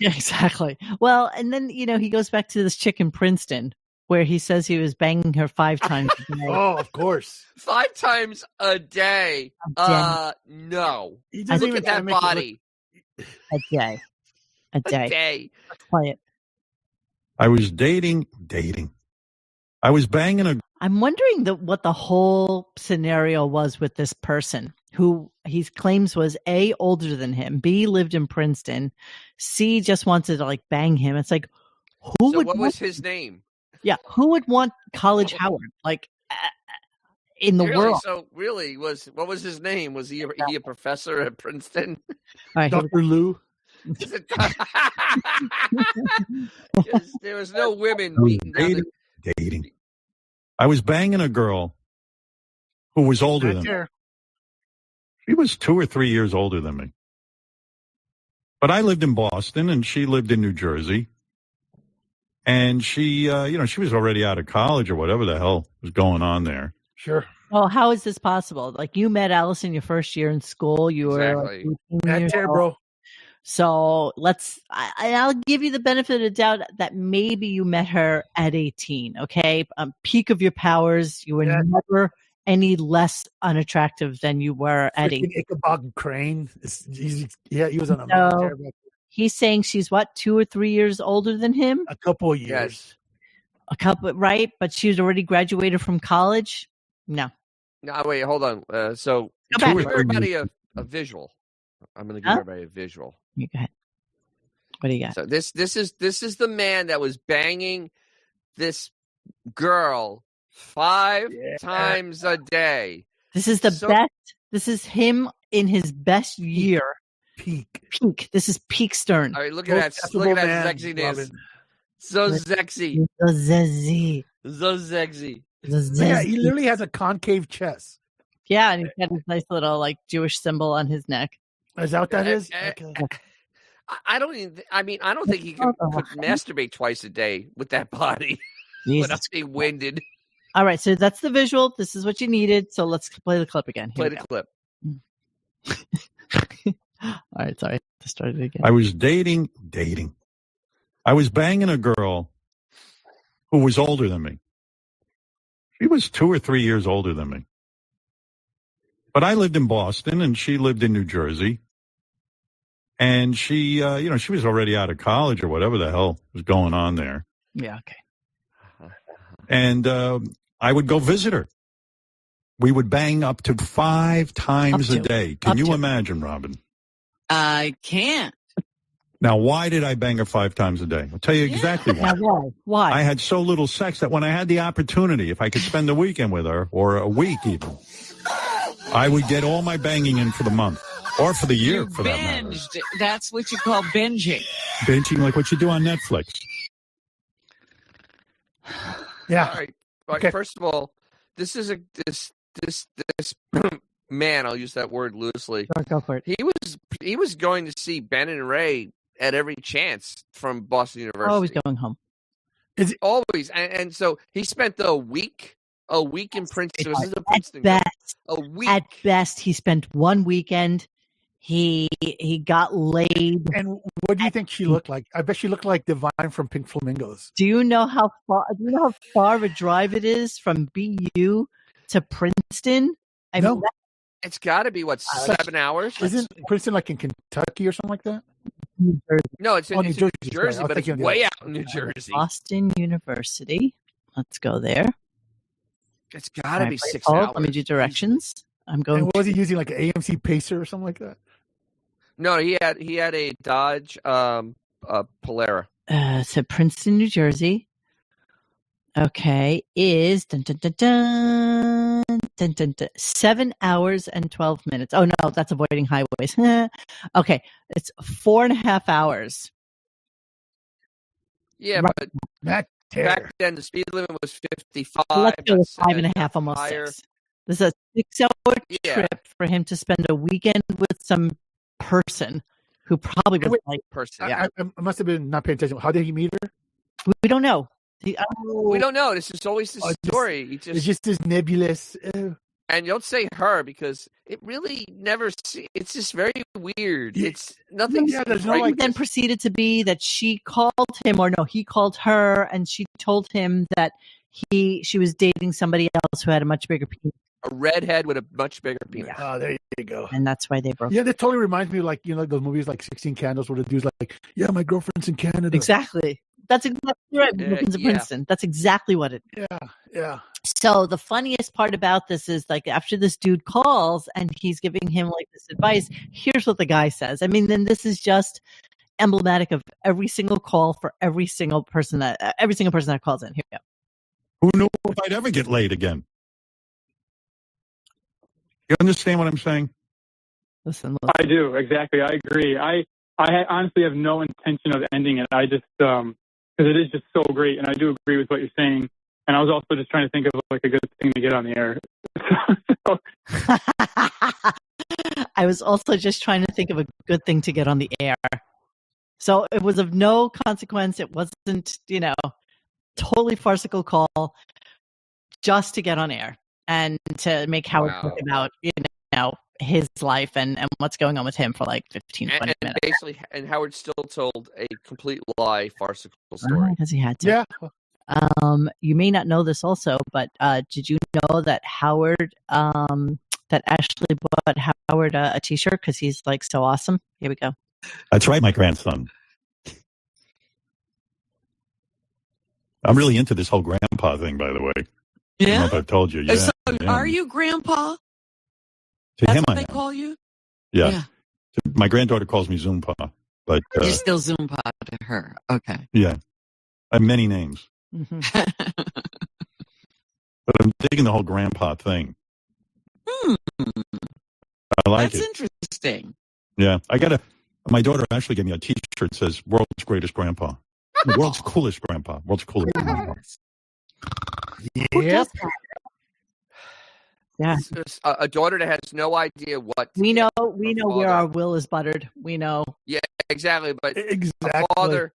Yeah, exactly. Well, and then, he goes back to this chick in Princeton where he says he was banging her 5 times a day. Oh, of course. 5 times a day. No. He doesn't Look even at that body. A day. Let's play it. I was dating. I was banging a. I'm wondering what the whole scenario was with this person who he claims was A, older than him, B, lived in Princeton, C, just wanted to bang him. It's like, what was his name? Yeah, who would want College Howard in the world? So what was his name? Was he a professor at Princeton? All right, Dr. Lou. There was no women beating down dating. I was banging a girl who was older than me. She was 2 or 3 years older than me. But I lived in Boston and she lived in New Jersey. And she, she was already out of college or whatever the hell was going on there. Sure. Well, how is this possible? You met Allison your first year in school. You were 18 years old. Bro. So I'll give you the benefit of the doubt that maybe you met her at 18. Okay. Peak of your powers. You were never any less unattractive than you were at 18. Ichabod Crane. He was on a so, he's saying she's what, 2 or 3 years older than him? A couple of years. Yes. A couple, right? But she's already graduated from college? No, wait, hold on. So give everybody a visual. I'm going to give everybody a visual. You go ahead. What do you got? So this is the man that was banging this girl 5 times a day. This is the best. This is him in his best year. Peak. This is peak Stern. All right, look at that. Look at that sexiness. So sexy. So sexy. Yeah, he literally has a concave chest. Yeah, and he's got his nice little Jewish symbol on his neck. Is that what that is? Okay. I don't think he can masturbate twice a day with that body without being winded. All right, so that's the visual. This is what you needed. So let's play the clip again. Play the clip. All right, sorry. To start it again. I was dating. I was banging a girl who was older than me. She was 2 or 3 years older than me. But I lived in Boston and she lived in New Jersey. And she, she was already out of college or whatever the hell was going on there. Yeah, okay. And I would go visit her. We would bang up to 5 times a day. Can you imagine, Robin? I can't. Now, why did I bang her 5 times a day? I'll tell you exactly why. Why? I had so little sex that when I had the opportunity, if I could spend the weekend with her, or a week even, I would get all my banging in for the month, or for the year, for that matter. That's what you call binging. Binging, like what you do on Netflix. Yeah. All right. Okay. First of all, this is this man. I'll use that word loosely. Go for it. He was going to see Ben and Ray at every chance from Boston University. Always going home. Is it always? And so he spent a week in Princeton. This is a Princeton. A week. At best, he spent one weekend. He got laid. And what do you think she looked like? I bet she looked like Divine from Pink Flamingos. Do you know how far of a drive it is from BU to Princeton? No. It's got to be 7 hours. Isn't Princeton like in Kentucky or something like that? No, it's in New Jersey, right. but it's way out in New Jersey. Boston University. Let's go there. It's got to be 6 hours. hours. Let me do directions. I'm going. And was he using like an AMC Pacer or something like that? No, he had a Dodge Polara. So Princeton, New Jersey. Okay, is 7 hours and 12 minutes. Oh no, that's avoiding highways. Okay, it's 4.5 hours. Yeah, right. But back then the speed limit was 55. Let's go with 5.5, almost higher. 6. This is a 6-hour Yeah. trip for him to spend a weekend with some person who probably was like person. I must have been not paying attention. How did he meet her? We don't know. We don't know. This is always the story. It's just this nebulous. And don't say her because it really never. It's just very weird. It's nothing. Yeah, then proceeded to be that she called him, or no, he called her, and she told him that she was dating somebody else who had a much bigger penis. A redhead with a much bigger penis. Oh, there you go. And that's why they broke. Yeah, that totally reminds me of like those movies like 16 Candles where the dude's like, yeah, my girlfriend's in Canada. Exactly. That's exactly right. Wilkins of Princeton. That's exactly what it is. Yeah. So the funniest part about this is like after this dude calls and he's giving him like this advice, here's what the guy says. I mean, then this is just emblematic of every single call for every single person that calls in. Here we go. Who knew if I'd ever get laid again? You understand what I'm saying? Listen. I do, exactly. I agree. I honestly have no intention of ending it. I just, because it is just so great, and I do agree with what you're saying. And I was also just trying to think of like a good thing to get on the air. I was also just trying to think of a good thing to get on the air. So it was of no consequence. It wasn't, totally farcical call just to get on air and to make Howard talk about, his life and what's going on with him for like 15, 20 minutes. Basically, and Howard still told a complete lie, farcical story. Because he had to. Yeah. You may not know this also, but did you know that Howard, that Ashley bought Howard a T-shirt because he's like so awesome? Here we go. That's right, my grandson. I'm really into this whole grandpa thing, by the way. I don't know if I've told you. Yeah, So yeah. are you grandpa? To That's him, what I they am. call you? Yeah. My granddaughter calls me Zoompa, but You're still Zoompa to her. Okay. yeah, I have many names, Mm-hmm. but I'm digging the whole grandpa thing. I like That's it. interesting. Yeah, my daughter actually gave me a T-shirt that says "World's Greatest Grandpa," the world's coolest grandpa, world's coolest grandpa. Yeah. Yeah. A daughter that has no idea what We know where our will is buttered. We know. Yeah, exactly. But Exactly.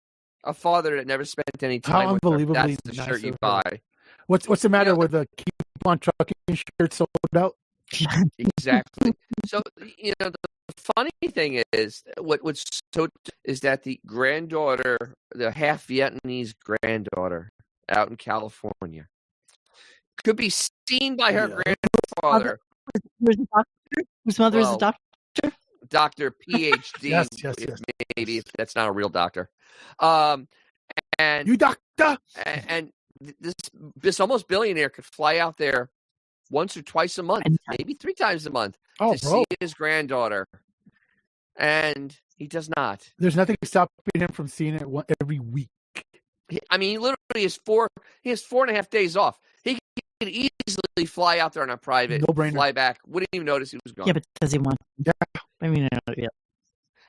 a father that never spent any How time with her, unbelievably that's the nice shirt you of her. buy. What's the matter with the keep on trucking shirt sold out? Exactly. So the funny thing is what's so is that the granddaughter, the half Vietnamese granddaughter out in California, could be seen by her grandfather. Whose mother is a doctor? Doctor, PhD. Yes. Maybe if that's not a real doctor. And you doctor. And this almost billionaire could fly out there once or twice a month, maybe 3 times a month, to see his granddaughter, and he does not. There's nothing stopping him from seeing it every week. I mean, he literally has 4.5 days off. He could easily fly out there on a private, fly back. Wouldn't even notice he was gone. Yeah, but does he want to? Yeah. I mean, yeah.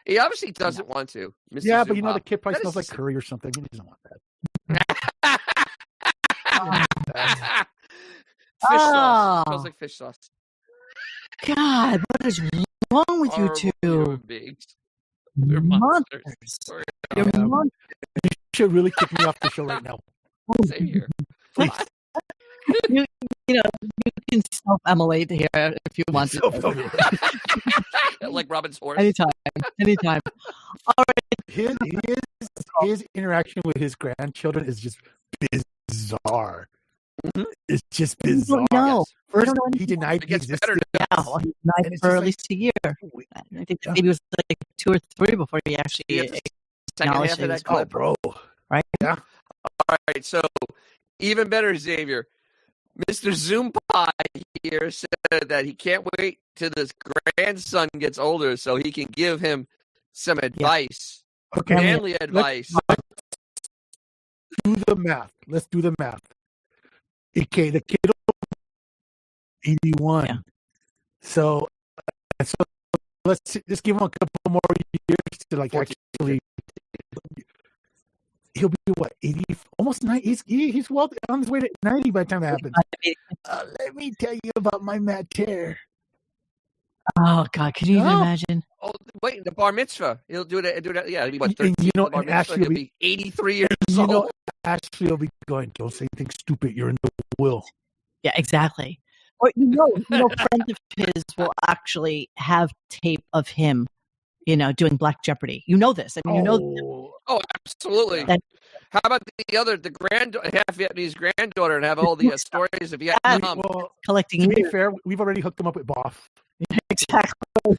He obviously doesn't want to. Mr. Yeah, but Zumba. the kid probably That smells is like curry or something. He doesn't want that. Fish sauce. Smells like fish sauce. God, what is wrong with you two? They're monsters. You're monsters. You should really kick me off the show right now. Same here. Please. You can self-immolate here if you want to. Like Robin's horse. Anytime. All right. His interaction with his grandchildren is just bizarre. Mm-hmm. It's just bizarre. No, first he denied the existence. Yeah, well, he denied for at least a year. I think the baby was like 2 or 3 before he actually second half of that clip, bro. Right? Yeah. All right. So even better, Xavier. Mr. Zoompa here said that he can't wait till his grandson gets older so he can give him some advice. Okay. Manly advice. Let's do the math. Okay, the kid 81. Yeah. So let's just give him a couple more years to like actually. he'll be what, 80, almost 90. He's well on his way to 90 by the time that happens. Let me tell you about my mater. Oh God, can you even imagine? Oh, wait, the bar mitzvah. He'll do that. Yeah, he'll be what, 13? And, The bar and mitzvah, Ashley he'll will be 83 years you know, old. Ashley will be going, don't say anything stupid. You're in the will. Yeah, exactly. Or friends of his will actually have tape of him, doing Black Jeopardy. You know this. I mean, Oh, absolutely. How about the half Vietnamese granddaughter, and have all the stories of Vietnam? Well, collecting. To be fair, we've already hooked them up with Boff. Exactly.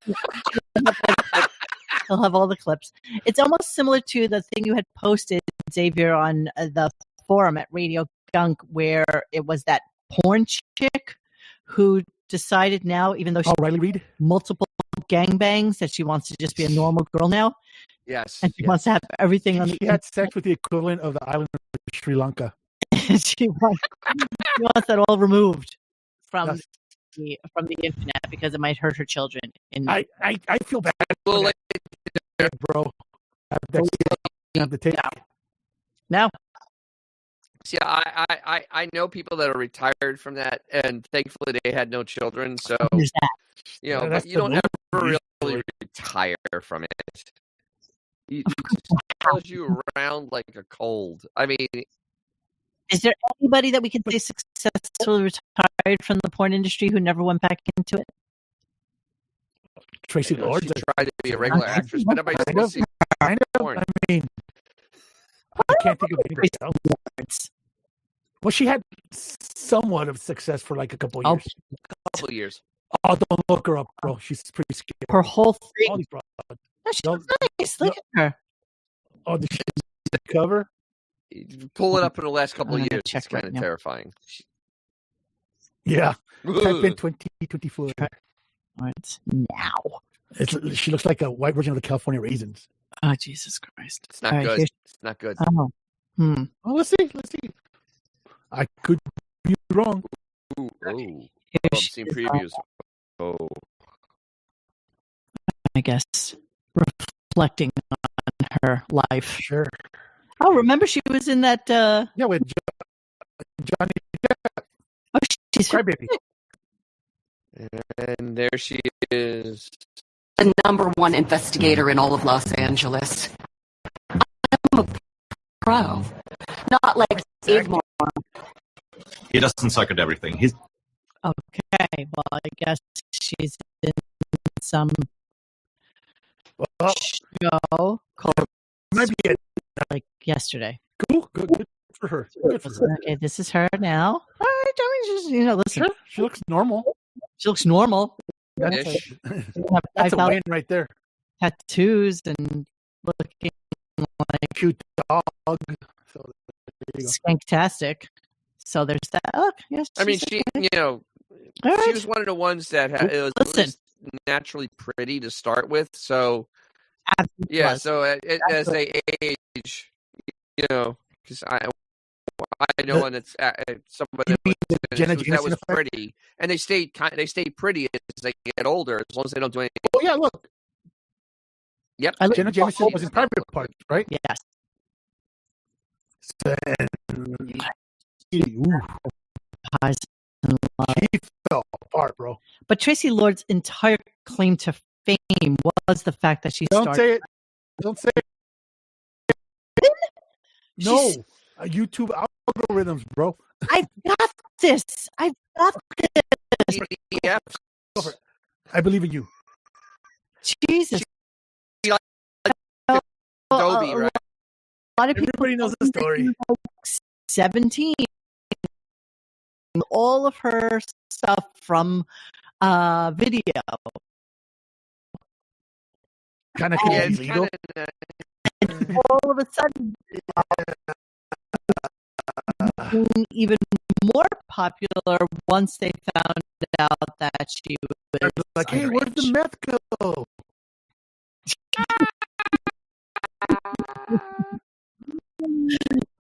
He'll have all the clips. It's almost similar to the thing you had posted, Xavier, on the forum at Radio Gunk, where it was that porn chick who decided now, even though she Riley Reid, multiple gangbangs, that she wants to just be a normal girl now. Yes. And she wants to have everything on the She had sex with the equivalent of the island of Sri Lanka. she wants that all removed from Yes. from the internet because it might hurt her children. I feel bad, bro. I have to take now. See, I know people that are retired from that, and thankfully they had no children. So but you don't ever really retire from it. It just follows you around like a cold. I mean, is there anybody that we can say successfully retired from the porn industry who never went back into it? Tracy Lords. She tried to be a regular actress, but everybody still sees porn. I mean, I can't think of anybody else. Well, she had somewhat of success for like a couple of years. A couple of years. Oh, don't look her up, bro. She's pretty scary. Her whole thing. All these broads. No, she looks nice. Look at her. Oh, the cover? Pull it up in the last couple of years. It's kind right of now. terrifying. Yeah. Type in 2024. Right now. She looks like a white version of the California Raisins. Oh, Jesus Christ. It's not good. It's not good. Oh. Oh, let's see. I could be wrong. Ooh. I've seen previews. Oh. I guess reflecting on her life. Sure. Oh, remember she was in that with Johnny Depp. Oh, she's Crybaby. And there she is. The #1 investigator in all of Los Angeles. I'm a pro. Not like Igmore. He doesn't suck at everything. He's okay. Well, I guess she's in some show called Might be it. Like yesterday. Cool. Good for her. Good for her. Okay, this is her now. All right, I mean, just listen. Sure. She looks normal. She looks normal. That's a win right there. Tattoos and looking like cute dog. So skanktastic. So there's that. Oh, yes. I mean, she was one of the ones that it was at least naturally pretty to start with. So yeah, so as they age, because I know one that's somebody that was pretty, and they stay pretty as they get older, as long as they don't do anything. Oh yeah, look. Yep. Jenna Jameson was in Private Parts, right? Yes. She fell apart, bro. But Tracy Lord's entire claim to fame was the fact that she Don't say it. No, YouTube algorithms, bro. I've got this. Yeah. I believe in you. Jesus. Adobe, right? A lot of Everybody knows the story. 17. All of her stuff from video. Kind of illegal. All of a sudden, even more popular once they found out that she was like, hey, where'd the meth go?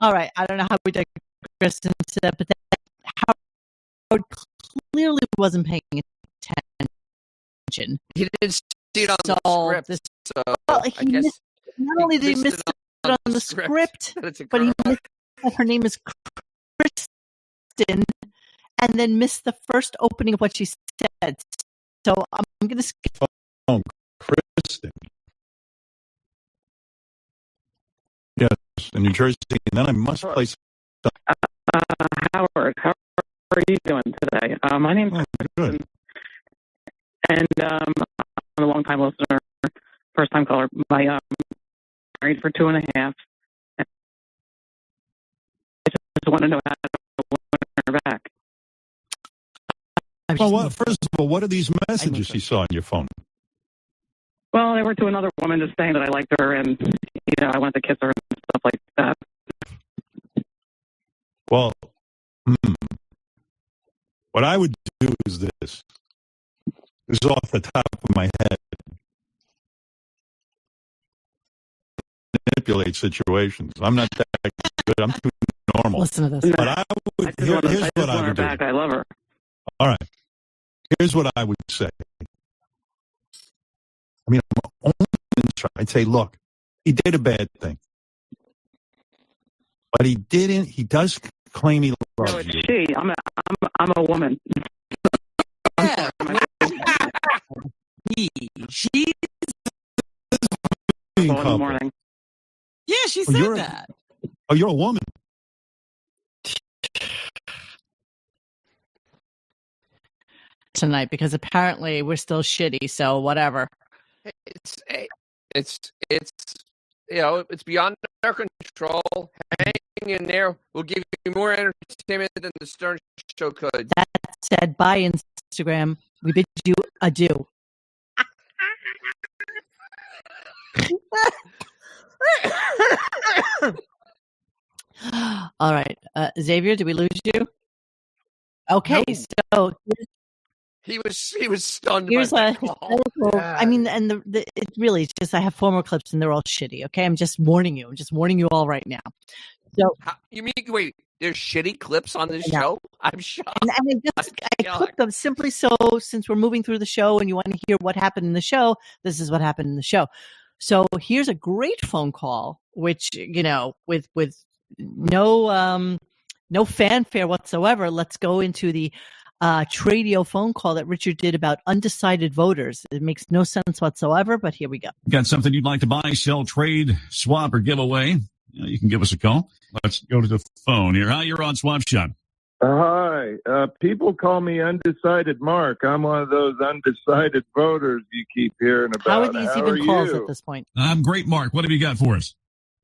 All right, I don't know how we digressed into that, but Howard clearly wasn't paying attention. He didn't see it on the script. Well, not only did he miss on the script, but he missed that her name is Kristen, and then missed the first opening of what she said. So I'm going to skip. Oh, Kristen. Yes, in New Jersey. And then I must play Howard, how are you doing today? My name's Kristen, and I'm a long-time listener, first-time caller. My married for 2.5. I just want to know how to win her back. Well, first of all, what are these messages you saw on your phone? Well, they were to another woman just saying that I liked her and, I wanted to kiss her and stuff like that. Well, what I would do is this. This is off the top of my head. Manipulate situations. I'm not that good. I'm too normal. Listen to this. But here's what I would do. I love her. All right. Here's what I would say. I mean, I'd say, look, he did a bad thing. But he didn't. He does claim he loves No, it's you. she. I'm a woman. Yeah. She's In in the morning. Yeah, she Oh, said that. Oh, you're a woman. Tonight, because apparently we're still shitty, so whatever. It's it's beyond our control. Hang in there. We'll give you more entertainment than the Stern Show could. That said, bye, Instagram. We bid you adieu. All right, Xavier, did we lose you? Okay, so he was stunned. here's by a that call. historical. I mean, and it really is just I have 4 more clips and they're all shitty. Okay, I'm just warning you. I'm just warning you all right now. So You mean wait? There's shitty clips on this Yeah. show? I'm shocked. and I clipped them simply so since we're moving through the show and you want to hear what happened in the show, this is what happened in the show. So here's a great phone call, which with no fanfare whatsoever. Let's go into the Tradio phone call that Richard did about undecided voters. It makes no sense whatsoever, but here we go. Got something you'd like to buy, sell, trade, swap, or give away? You can give us a call. Let's go to the phone here. Hi, you're on Swap Shop. Hi. People call me Undecided Mark. I'm one of those undecided voters you keep hearing about. How are these even calls you? at this point? I'm great, Mark. What have you got for us?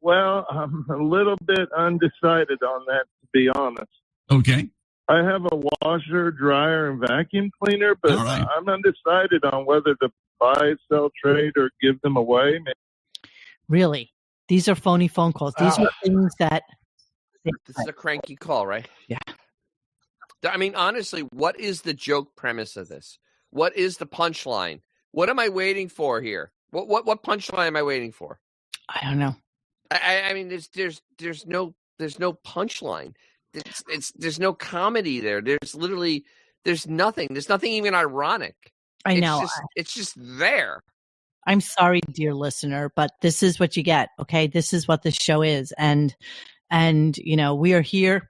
Well, I'm a little bit undecided on that, to be honest. Okay. I have a washer, dryer, and vacuum cleaner, but All right. I'm undecided on whether to buy, sell, trade, or give them away. Really? These are phony phone calls. These are things that... This is a cranky call, right? Yeah. I mean, honestly, what is the joke premise of this? What is the punchline? What am I waiting for here? What punchline am I waiting for? I don't know. I mean, there's no punchline. There's no comedy there. There's nothing. There's nothing even ironic. I know. It's just there. I'm sorry, dear listener, but this is what you get. Okay, this is what this show is, and we are here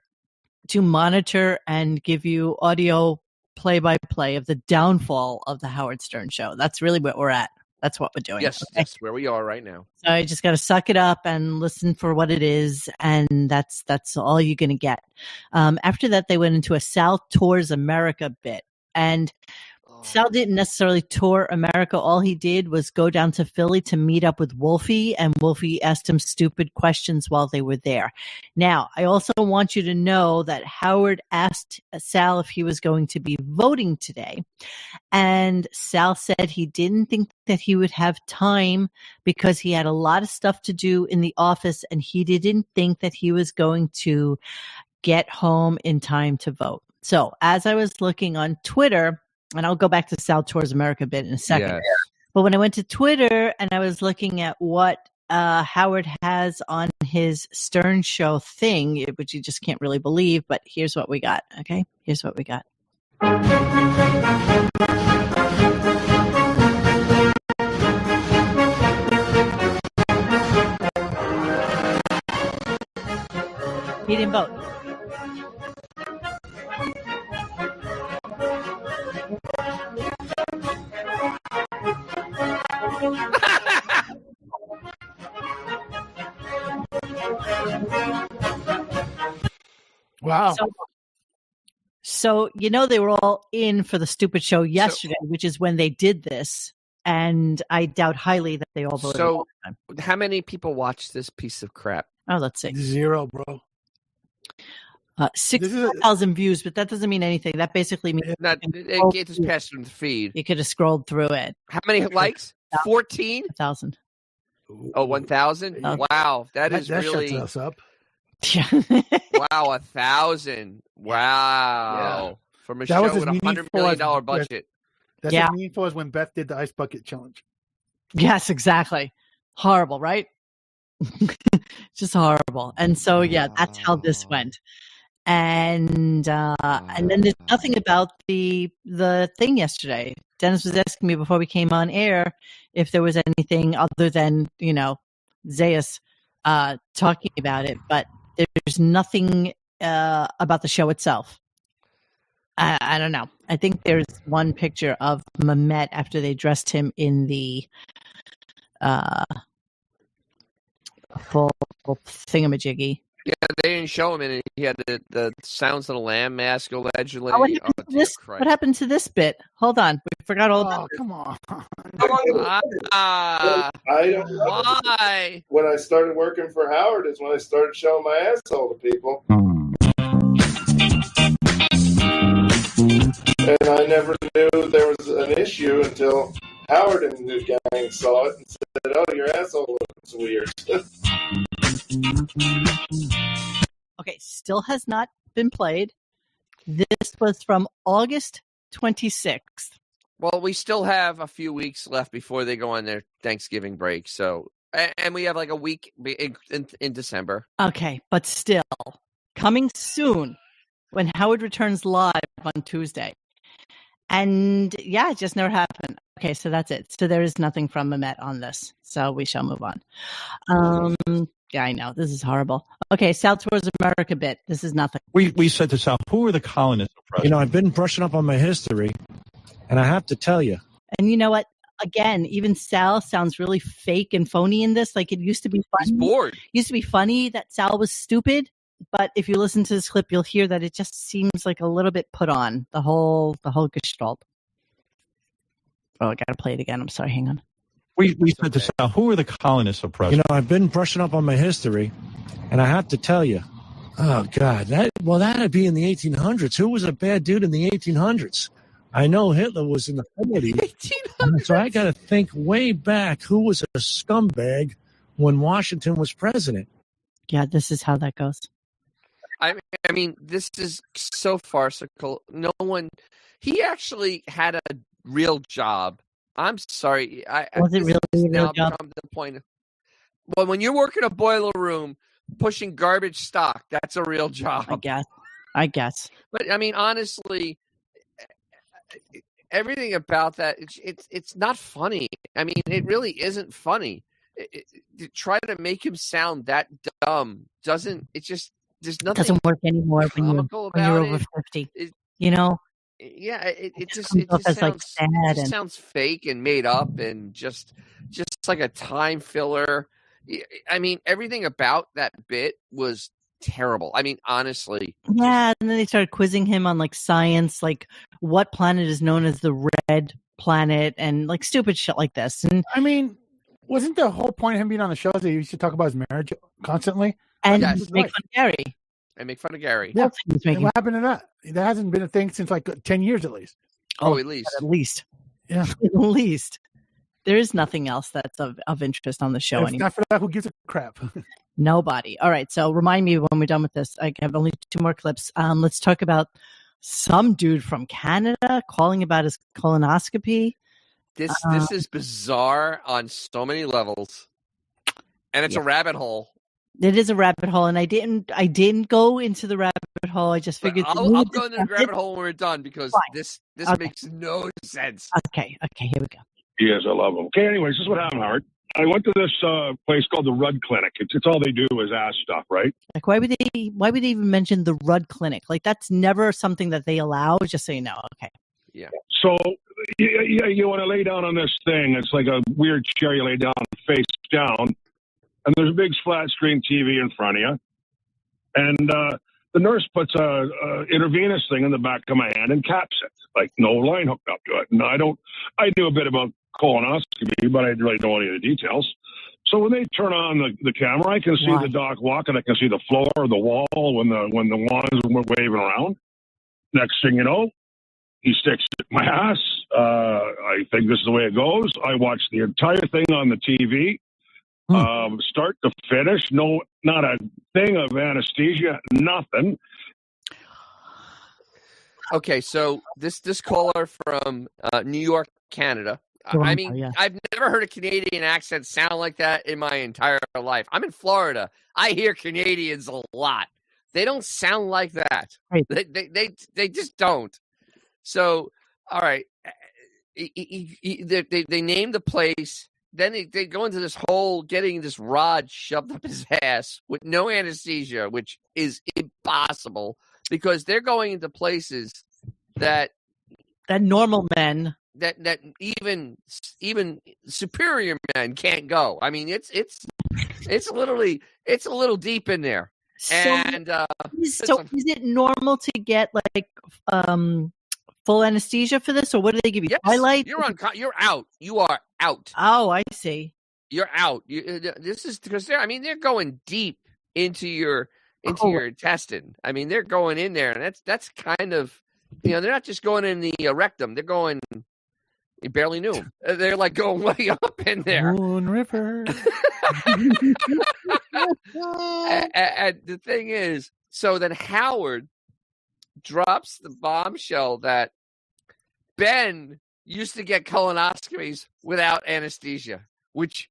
to monitor and give you audio play-by-play of the downfall of the Howard Stern Show. That's really what we're at. That's what we're doing. Yes, okay? that's where we are right now. So I just got to suck it up and listen for what it is, and that's all you're going to get. After that, they went into a Sal Tours America bit, and Sal didn't necessarily tour America. All he did was go down to Philly to meet up with Wolfie, and Wolfie asked him stupid questions while they were there. Now, I also want you to know that Howard asked Sal if he was going to be voting today, and Sal said he didn't think that he would have time because he had a lot of stuff to do in the office, and he didn't think that he was going to get home in time to vote. So as I was looking on Twitter, and I'll go back to Sal Tours America bit in a second. Yes. But when I went to Twitter and I was looking at what Howard has on his Stern Show thing, which you just can't really believe, but here's what we got. Okay, here's what we got. He didn't vote. Wow. So they were all in for the stupid show yesterday, which is when they did this, and I doubt highly that they all voted. So, how many people watched this piece of crap? Oh, let's see. 0, bro. 6,000 views, but that doesn't mean anything. That basically means it just passed through the feed. You could have scrolled through it. How many likes? 14,000. 1,000. Oh, 1,000. Wow, that really shuts us up. Yeah. Wow, 1,000. Wow. Yeah. From a That show was with as $100 million budget. That's as meaningful as when Beth did the ice bucket challenge. Yes, exactly. Horrible, right? Just horrible. And so, that's how this went. And then there's nothing about the thing yesterday. Dennis was asking me before we came on air if there was anything other than, Zayas talking about it, but there's nothing about the show itself. I don't know. I think there's one picture of Mehmet after they dressed him in the full thingamajiggy. Yeah, they didn't show him in it. He had the Sounds of the Lamb mask allegedly. What happened to this bit? Hold on. We forgot all about it. Come on. I don't know. Why? When I started working for Howard is when I started showing my asshole to people. And I never knew there was an issue until Howard and the gang saw it and said, "Oh, your asshole looks weird." Okay, still has not been played. This was from August 26th. Well, we still have a few weeks left before they go on their Thanksgiving break. So, and we have like a week in December. Okay, but still coming soon when Howard returns live on Tuesday. And it just never happened. Okay, so that's it. So there is nothing from Mehmet on this. So we shall move on. Yeah, I know. This is horrible. Okay, South Towards America bit. This is nothing. We said to Sal, who are the colonists? I've been brushing up on my history, and I have to tell you. And you know what? Again, even Sal sounds really fake and phony in this. Like it used to be funny. He's bored. It used to be funny that Sal was stupid. But if you listen to this clip, you'll hear that it just seems like a little bit put on, the whole gestalt. Oh, I got to play it again. I'm sorry. Hang on. We said to Sal, who are the colonists oppressed? I've been brushing up on my history, and I have to tell you. Oh, God. That'd be in the 1800s. Who was a bad dude in the 1800s? I know Hitler was in the 40s. 1800s. So I got to think way back. Who was a scumbag when Washington was president? Yeah, this is how that goes. I mean, this is so farcical. No one. He actually had a real job. I'm sorry. Was it really a real job? Come to the point. Well, when you're working a boiler room, pushing garbage stock, that's a real job. I guess. But I mean, honestly, everything about that, it's not funny. I mean, it really isn't funny. To try to make him sound that dumb doesn't. It just there's nothing. Doesn't work anymore when you're over 50. Yeah, it just sounds fake and made up and just like a time filler. I mean, everything about that bit was terrible. I mean, honestly. Yeah, and then they started quizzing him on like science, like what planet is known as the red planet, and like stupid shit like this. And I mean, wasn't the whole point of him being on the show that he used to talk about his marriage constantly? And make fun of Gary. And make fun of Gary. Yeah. And what happened to that? That hasn't been a thing since like 10 years at least. Oh, at least. At least. Yeah. At least. There is nothing else that's of interest on the show anymore. Not for that, who gives a crap? Nobody. All right. So remind me when we're done with this. I have only 2 more clips. Let's talk about some dude from Canada calling about his colonoscopy. This is bizarre on so many levels. And it's a rabbit hole. It is a rabbit hole, and I didn't go into the rabbit hole. I just figured I'll go into the rabbit hole when we're done because this makes no sense. Okay, here we go. Yes, I love him. Okay, anyways, this is what happened, Howard. I went to this place called the Rudd Clinic. It's all they do is ass stuff, right? Like, why would they even mention the Rudd Clinic? Like, that's never something that they allow, just so you know. Okay. Yeah. So you want to lay down on this thing. It's like a weird chair. You lay down face down, and there's a big flat screen TV in front of you. And the nurse puts a intravenous thing in the back of my hand and caps it. Like, no line hooked up to it. And I knew a bit about colonoscopy, but I didn't really know any of the details. So when they turn on the camera, I can see the doc walking. I can see the floor or the wall when the wands were waving around. Next thing you know, he sticks it in my ass. I think this is the way it goes. I watch the entire thing on the TV, start to finish. No, not a thing of anesthesia, nothing. Okay, so this caller from New York, Canada. I mean, I've never heard a Canadian accent sound like that in my entire life. I'm in Florida. I hear Canadians a lot. They don't sound like that. Right. They just don't. So, all right, they name the place. Then they go into this whole getting this rod shoved up his ass with no anesthesia, which is impossible because they're going into places that normal men that even superior men can't go. I mean, it's literally it's a little deep in there. So, and is it normal to get like full anesthesia for this, or what do they give you? Yes, Twilight? You're You're out. You are out. Oh, I see. You're out. This is because they're going deep into your intestine. I mean, they're going in there, and that's kind of they're not just going in the rectum. They're going. You barely knew them. They're like going way up in there. Moon River. And the thing is, so then Howard drops the bombshell that Ben used to get colonoscopies without anesthesia, which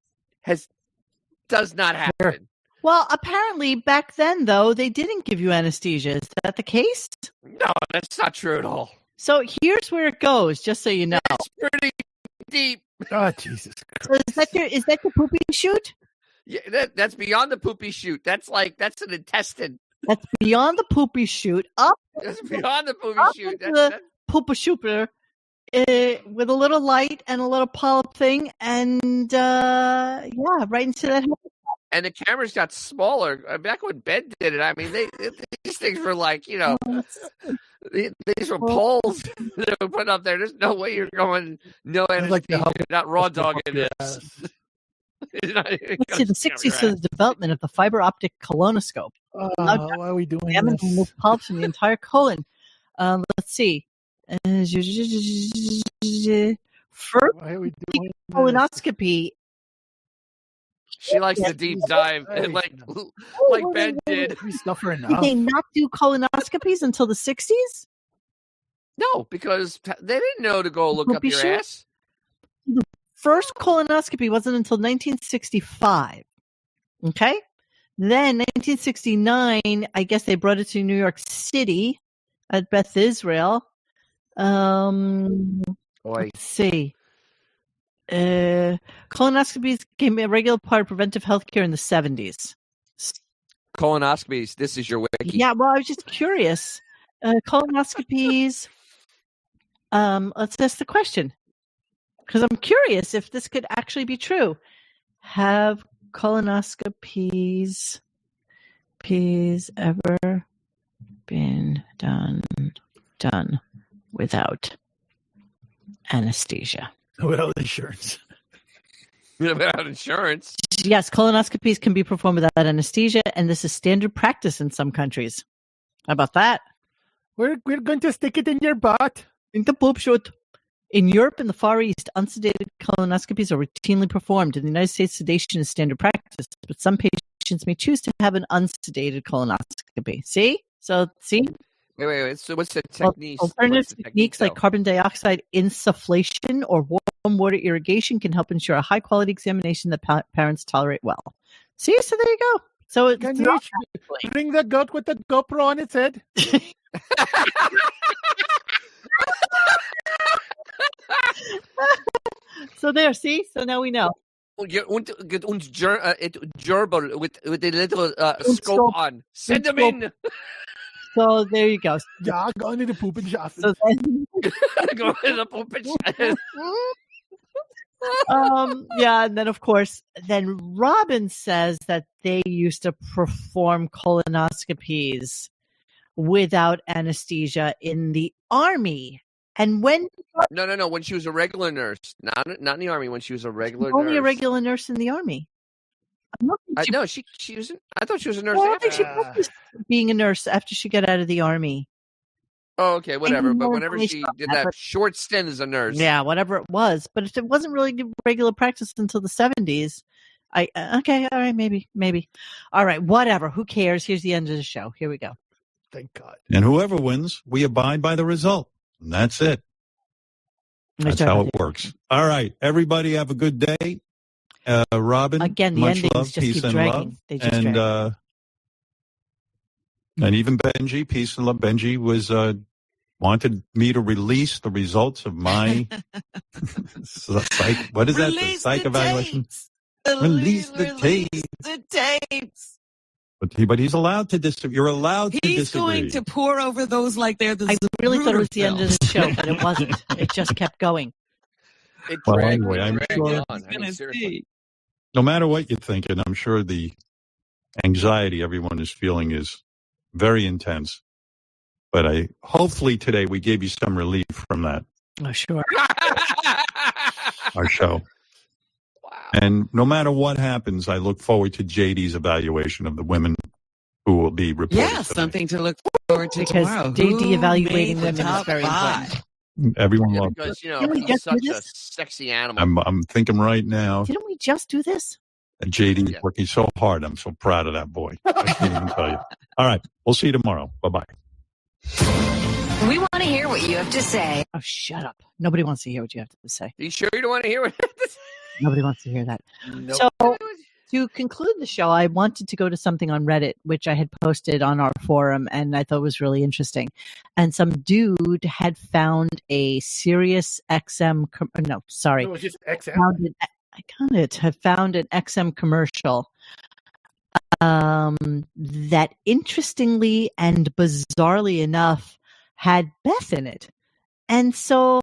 does not happen. Well, apparently back then, though, they didn't give you anesthesia. Is that the case? No, that's not true at all. So here's where it goes, just so you know. It's pretty deep. Oh, Jesus Christ. So is that your poopy chute? Yeah, that's beyond the poopy chute. That's an intestine. That's beyond the poopy chute. That's beyond the poopy chute. The poopa shooper with a little light and a little polyp thing, and right into that. And the cameras got smaller. Back when Ben did it, I mean, these things were like, these were poles that were put up there. There's no way you're going no anesthesia, not raw dog in this. Let's see, the 60s to the development of the fiber optic colonoscope. Why are we doing this? Remove polyps in the entire colon. Let's see. First colonoscopy. She likes the deep dive, like Ben did. Did they not do colonoscopies until the 60s? No, because they didn't know to go look up your ass. The first colonoscopy wasn't until 1965. Okay? Then 1969, I guess they brought it to New York City at Beth Israel. Let's see. Colonoscopies became a regular part of preventive health care in the 70s. Colonoscopies, this is your wiki. Yeah, well, I was just curious. Colonoscopies, let's ask the question. Because I'm curious if this could actually be true. Have colonoscopies ever been done without anesthesia? Without insurance. Without insurance? Yes, colonoscopies can be performed without anesthesia, and this is standard practice in some countries. How about that? We're going to stick it in your butt. In the poop chute. In Europe and the Far East, unsedated colonoscopies are routinely performed. In the United States, sedation is standard practice, but some patients may choose to have an unsedated colonoscopy. See? Wait. So what's the technique? Alternative techniques like carbon dioxide insufflation or warm water irrigation can help ensure a high-quality examination that parents tolerate well. See? So there you go. So it's Can you bring the goat with the GoPro on its head? So there, see? So now we know. gerbil with a little scope on. Send them in. So there you go. Ja, go into the pooping shop. So then, Go in the pooping shop. yeah, and then of course, then Robin says that they used to perform colonoscopies without anesthesia in the army. And when No. When she was a regular nurse, not in the army. When she was a regular only nurse. a regular nurse in the army. No, she was. I thought she was a nurse. Well, I after. think she practiced being a nurse after she got out of the army. Oh, okay, whatever. need But more whenever she information on did that, that but- short stint as a nurse, Yeah, whatever it was, but it wasn't really regular practice until the 70s. Okay, all right, maybe. All right, whatever. Who cares? Here's the end of the show. Here we go. Thank God. And whoever wins, we abide by the result. And that's it. That's how it works. All right. Everybody have a good day. Robin, Again, the much endings love, just peace keep and dragging. love. They just and, drag. And even Benji, peace and love. Benji was wanted me to release the results of my psych. What is that? The psych evaluation. Release the tapes. The tapes. But he's allowed to disagree. You're allowed to He's disagree. going to pour over those like they're the I really thought it was the end Zapruder of the show, but it wasn't. It just kept going. it Well, dragged, anyway, I'm dragged sure- on. I mean, seriously. No matter what you're thinking, I'm sure the anxiety everyone is feeling is very intense. But hopefully today we gave you some relief from that, Oh, sure. our show. And no matter what happens, I look forward to JD's evaluation of the women who will be reported. Yeah, something to look forward to Because tomorrow. JD Who evaluating made the women is top very five? important. Everyone Yeah, loves it. because Didn't we he's just do such a this? sexy animal. I'm thinking right now, Didn't we just do this? JD is working so hard. I'm so proud of that boy. I can't even tell you. All right. We'll see you tomorrow. Bye-bye. We want to hear what you have to say. Oh, shut up. Nobody wants to hear what you have to say. Are you sure you don't want to hear it? Nobody wants to hear that. Nope. So, to conclude the show, I wanted to go to something on Reddit, which I had posted on our forum, and I thought was really interesting. And some dude had found a Sirius XM, no, sorry. No, it was just XM. Had found an XM commercial that interestingly and bizarrely enough had Beth in it. And so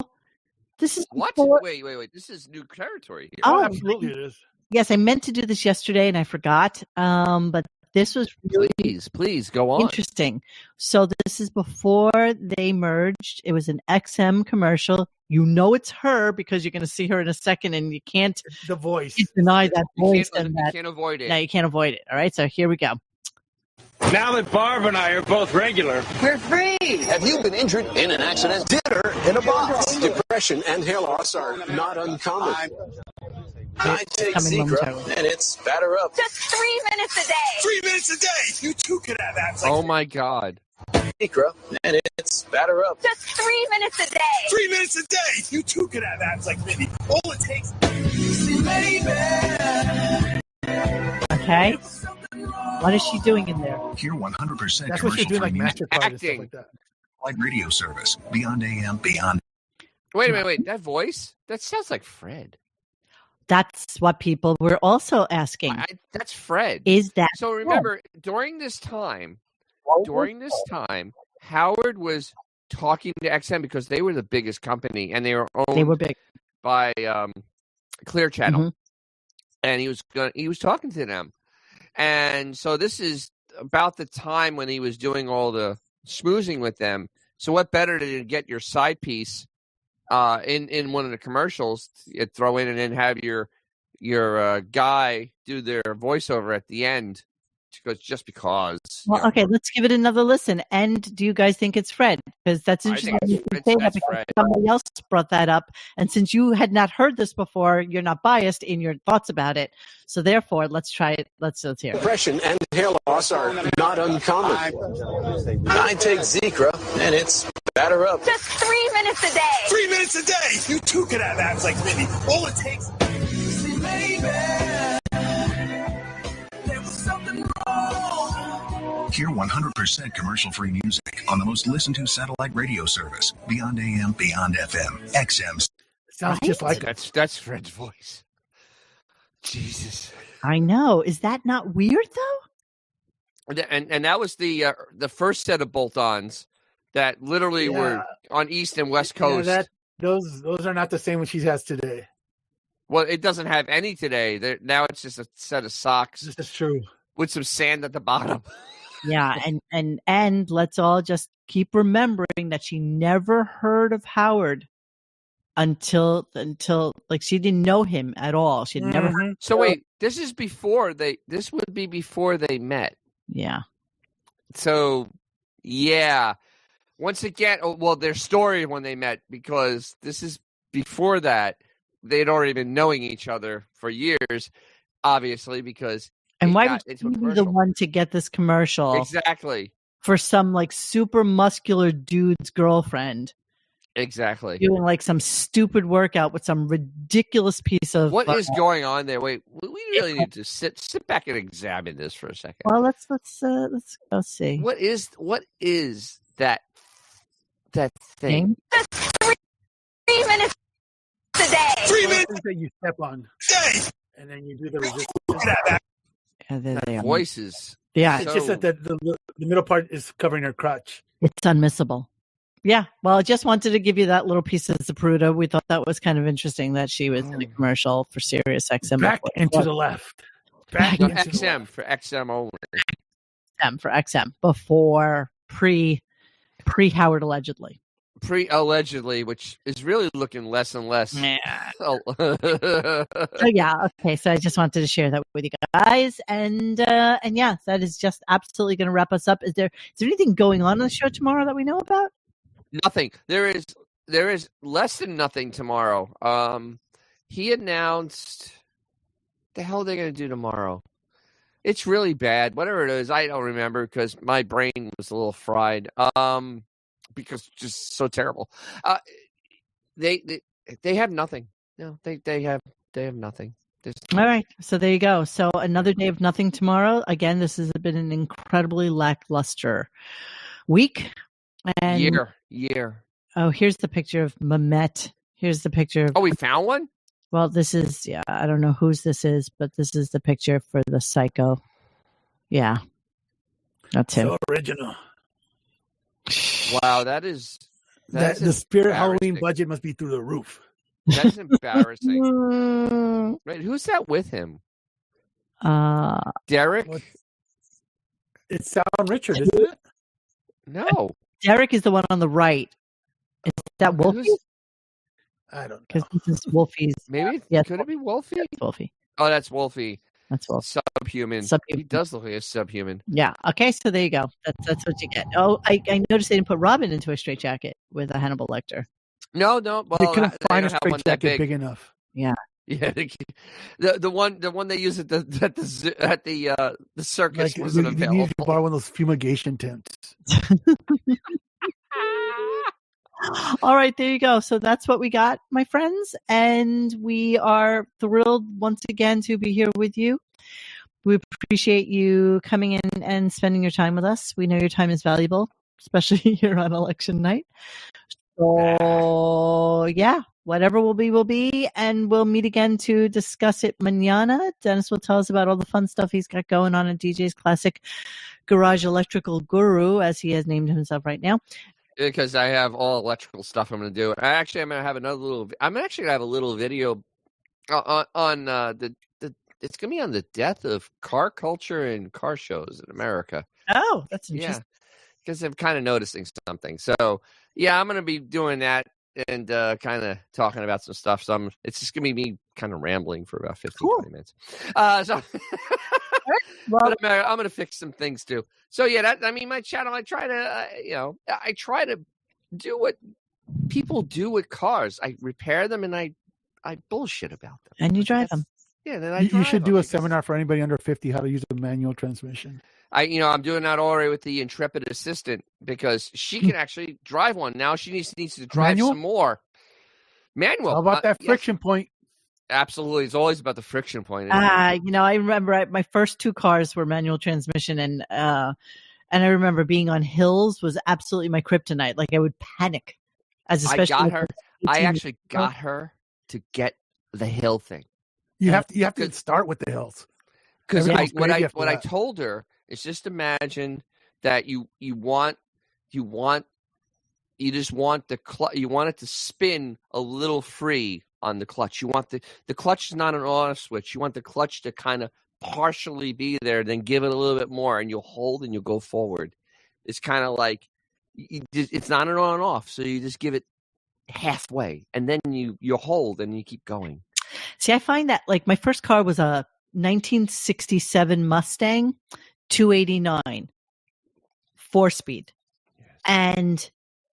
this is What? before- Wait. This is new territory here. Oh, absolutely it is. Yes, I meant to do this yesterday and I forgot. But this was really Please go on. interesting. So this is before they merged. It was an XM commercial. You know it's her because you're going to see her in a second, and you can't The voice. deny that voice You and that. can't avoid it. No, you can't avoid it. All right, so here we go. Now that Barb and I are both regular, We're free. Have you been injured in an accident? Dinner in a box. Depression and hair loss are not uncommon. I take coming Zecra, momentarily. and it's batter up. Just 3 minutes a day. 3 minutes a day. You too could have that. It's like Oh my God. Zecra, and it's batter up. Just 3 minutes a day. 3 minutes a day. You too could have that. It's like Minnie. All it takes. Okay. What is she doing in there? Hear 100% That's what she's doing, commercial-free like music. MasterCard and stuff Acting. like that. Like radio service. Beyond AM, beyond. Wait a minute. Wait. That voice? That sounds like Fred. That's what people were also asking. That's Fred. Is that So remember, during this time, Howard was talking to XM because they were the biggest company and they were owned They were big. by Clear Channel, Mhm. and he was talking to them, and so this is about the time when he was doing all the schmoozing with them. So what better to get your side piece in one of the commercials, you throw in and then have your guy do their voiceover at the end, just because. Well, okay, let's give it another listen. And do you guys think it's Fred? Because that's I interesting. think You it's say that that's because Fred. somebody else brought that up, and since you had not heard this before, you're not biased in your thoughts about it. So therefore, let's try it. Let's hear it. Depression and hair loss are not uncommon. I take Zecra, and it's batter up. Just 3 minutes a day. 3 minutes a day. You too could have that. It's like Minnie. All it takes. Hear 100% commercial-free music on the most listened-to satellite radio service. Beyond AM, beyond FM. XM. Sounds just like That's Fred's voice. Jesus. I know. Is that not weird though? And that was the first set of bolt-ons that literally were on East and West Coast. Yeah, those are not the same what she has today. Well, it doesn't have any today. Now it's just a set of socks. This is true. With some sand at the bottom. Yeah, and let's all just keep remembering that she never heard of Howard until like she didn't know him at all. She'd never heard. So wait, this would be before they met. Yeah. So yeah. Once again, their story when they met, because this is before that. They'd already been knowing each other for years, obviously, because and why would you be the one to get this commercial? Exactly. For some like super muscular dude's girlfriend. Exactly. Doing like some stupid workout with some ridiculous piece of what is going on there? Wait, we really need to sit back and examine this for a second. Well, let's go see. What is that thing? 3 minutes a day. 3 minutes that you step on, and then you do the resistance. That voices. Yeah, it's just that the middle part is covering her crotch. It's unmissable. Yeah, well, I just wanted to give you that little piece of Zapruder. We thought that was kind of interesting that she was in a commercial for Sirius XM. Back and to the left. Back no, XM for XM only. XM for XM before pre Howard allegedly. Allegedly, which is really looking less and less. Yeah. So yeah, okay. So I just wanted to share that with you guys, and yeah, that is just absolutely going to wrap us up. Is there anything going on the show tomorrow that we know about? Nothing. There is less than nothing tomorrow. He announced the hell are they going to do tomorrow? It's really bad. Whatever it is, I don't remember because my brain was a little fried. Because it's just so terrible. They have nothing. No, they have nothing. All right. So there you go. So another day of nothing tomorrow. Again, this has been an incredibly lackluster week. And year. Oh, here's the picture of Mamet. Here's the picture of. Oh, we found one? Well, this is, I don't know whose this is, but this is the picture for the Psycho. Yeah. That's him. So original. Wow, that is the Spirit Halloween budget must be through the roof. That's embarrassing. Wait, who's that with him? Derek? It's Sound Richard, isn't it? No. Derek is the one on the right. Is that Wolfie? I don't know. Because this is Wolfie's. Maybe? Yes, Could it be Wolfie? Yes, Wolfie. Oh, that's Wolfie. That's Wolfie. Subhuman. He does look like a subhuman. Yeah. Okay, so there you go. That's what you get. Oh, I noticed they didn't put Robin into a straitjacket with a Hannibal Lecter. No. Well, they couldn't find a straitjacket big enough. Yeah. Yeah, the one they use at the circus wasn't available. You need to borrow one of those fumigation tents. All right, there you go. So that's what we got, my friends, and we are thrilled once again to be here with you. We appreciate you coming in and spending your time with us. We know your time is valuable, especially here on election night. So yeah, whatever will be, and we'll meet again to discuss it mañana. Dennis will tell us about all the fun stuff he's got going on at DJ's Classic Garage Electrical Guru, as he has named himself right now. Because I have all electrical stuff I'm going to do. I'm going to have a little video on the. It's going to be on the death of car culture and car shows in America. Oh, that's interesting. Yeah, because I'm kind of noticing something. So yeah, I'm going to be doing that and kind of talking about some stuff. So it's just going to be me kind of rambling for about 20 minutes. But I'm going to fix some things too. So yeah, my channel, I try to do what people do with cars. I repair them and I bullshit about them. And you drive them. Yeah, then you should do a seminar for anybody under 50 how to use a manual transmission. I'm doing that already with the Intrepid Assistant because she can actually drive one. Now she needs to drive some more. Manual. How about that friction point? Absolutely. It's always about the friction point. I remember my first two cars were manual transmission, and I remember being on hills was absolutely my kryptonite. Like I would panic. I actually got her to get the hill thing. You have to start with the hills. Because Everything's gravy after what I that. told her is just imagine that you just want you want it to spin a little free on the clutch. You want the clutch is not an on switch. You want the clutch to kind of partially be there, then give it a little bit more, and you'll hold and you'll go forward. It's kind of like it's not an on and off, so you just give it halfway, and then you hold and you keep going. See, I find that like my first car was a 1967 Mustang 289 4-speed, and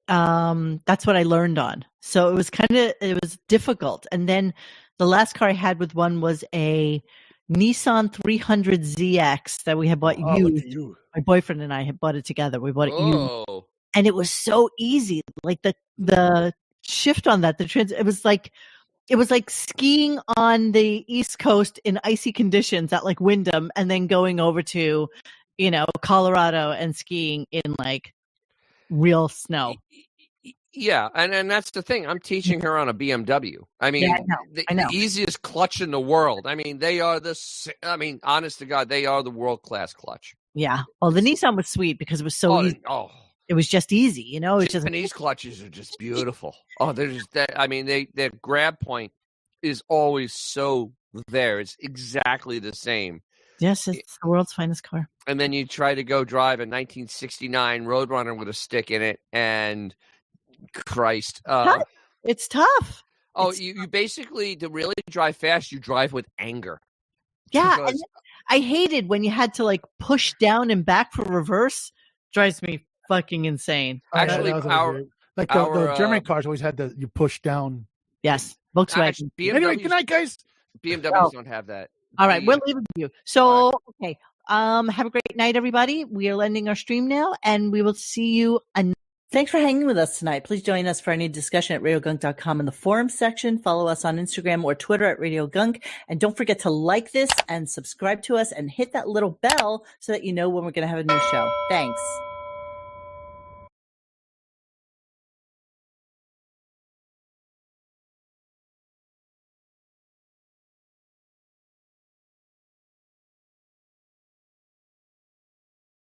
that's what I learned on. So it was difficult. And then the last car I had with one was a Nissan 300ZX that we had bought used. My boyfriend and I had bought it together. We bought it used, and it was so easy. Like the shift on that, it was like skiing on the East Coast in icy conditions at like Wyndham, and then going over to, Colorado and skiing in like real snow. Yeah, and that's the thing. I'm teaching her on a BMW. I mean, I know. The easiest clutch in the world. I mean, honest to God, they are the world-class clutch. Yeah. Well, the Nissan was sweet because it was so easy. It was just easy, It's Japanese clutches are just beautiful. Oh, they're just their grab point is always so there. It's exactly the same. Yes, it's the world's finest car. And then you try to go drive a 1969 Roadrunner with a stick in it, and Christ, it's tough. Oh, you basically, to really drive fast, you drive with anger. Yeah, and I hated when you had to like push down and back for reverse. Drives me fucking insane. Actually, the German cars always had you push down. Yes, Volkswagen. Anyway, good night, guys. BMWs don't have that. All right, we'll leave it with you. So, okay. Have a great night, everybody. We are ending our stream now, and we will see you. Thanks for hanging with us tonight. Please join us for any discussion at RadioGunk.com in the forum section. Follow us on Instagram or Twitter at RadioGunk. And don't forget to like this and subscribe to us and hit that little bell so that you know when we're going to have a new show. Thanks.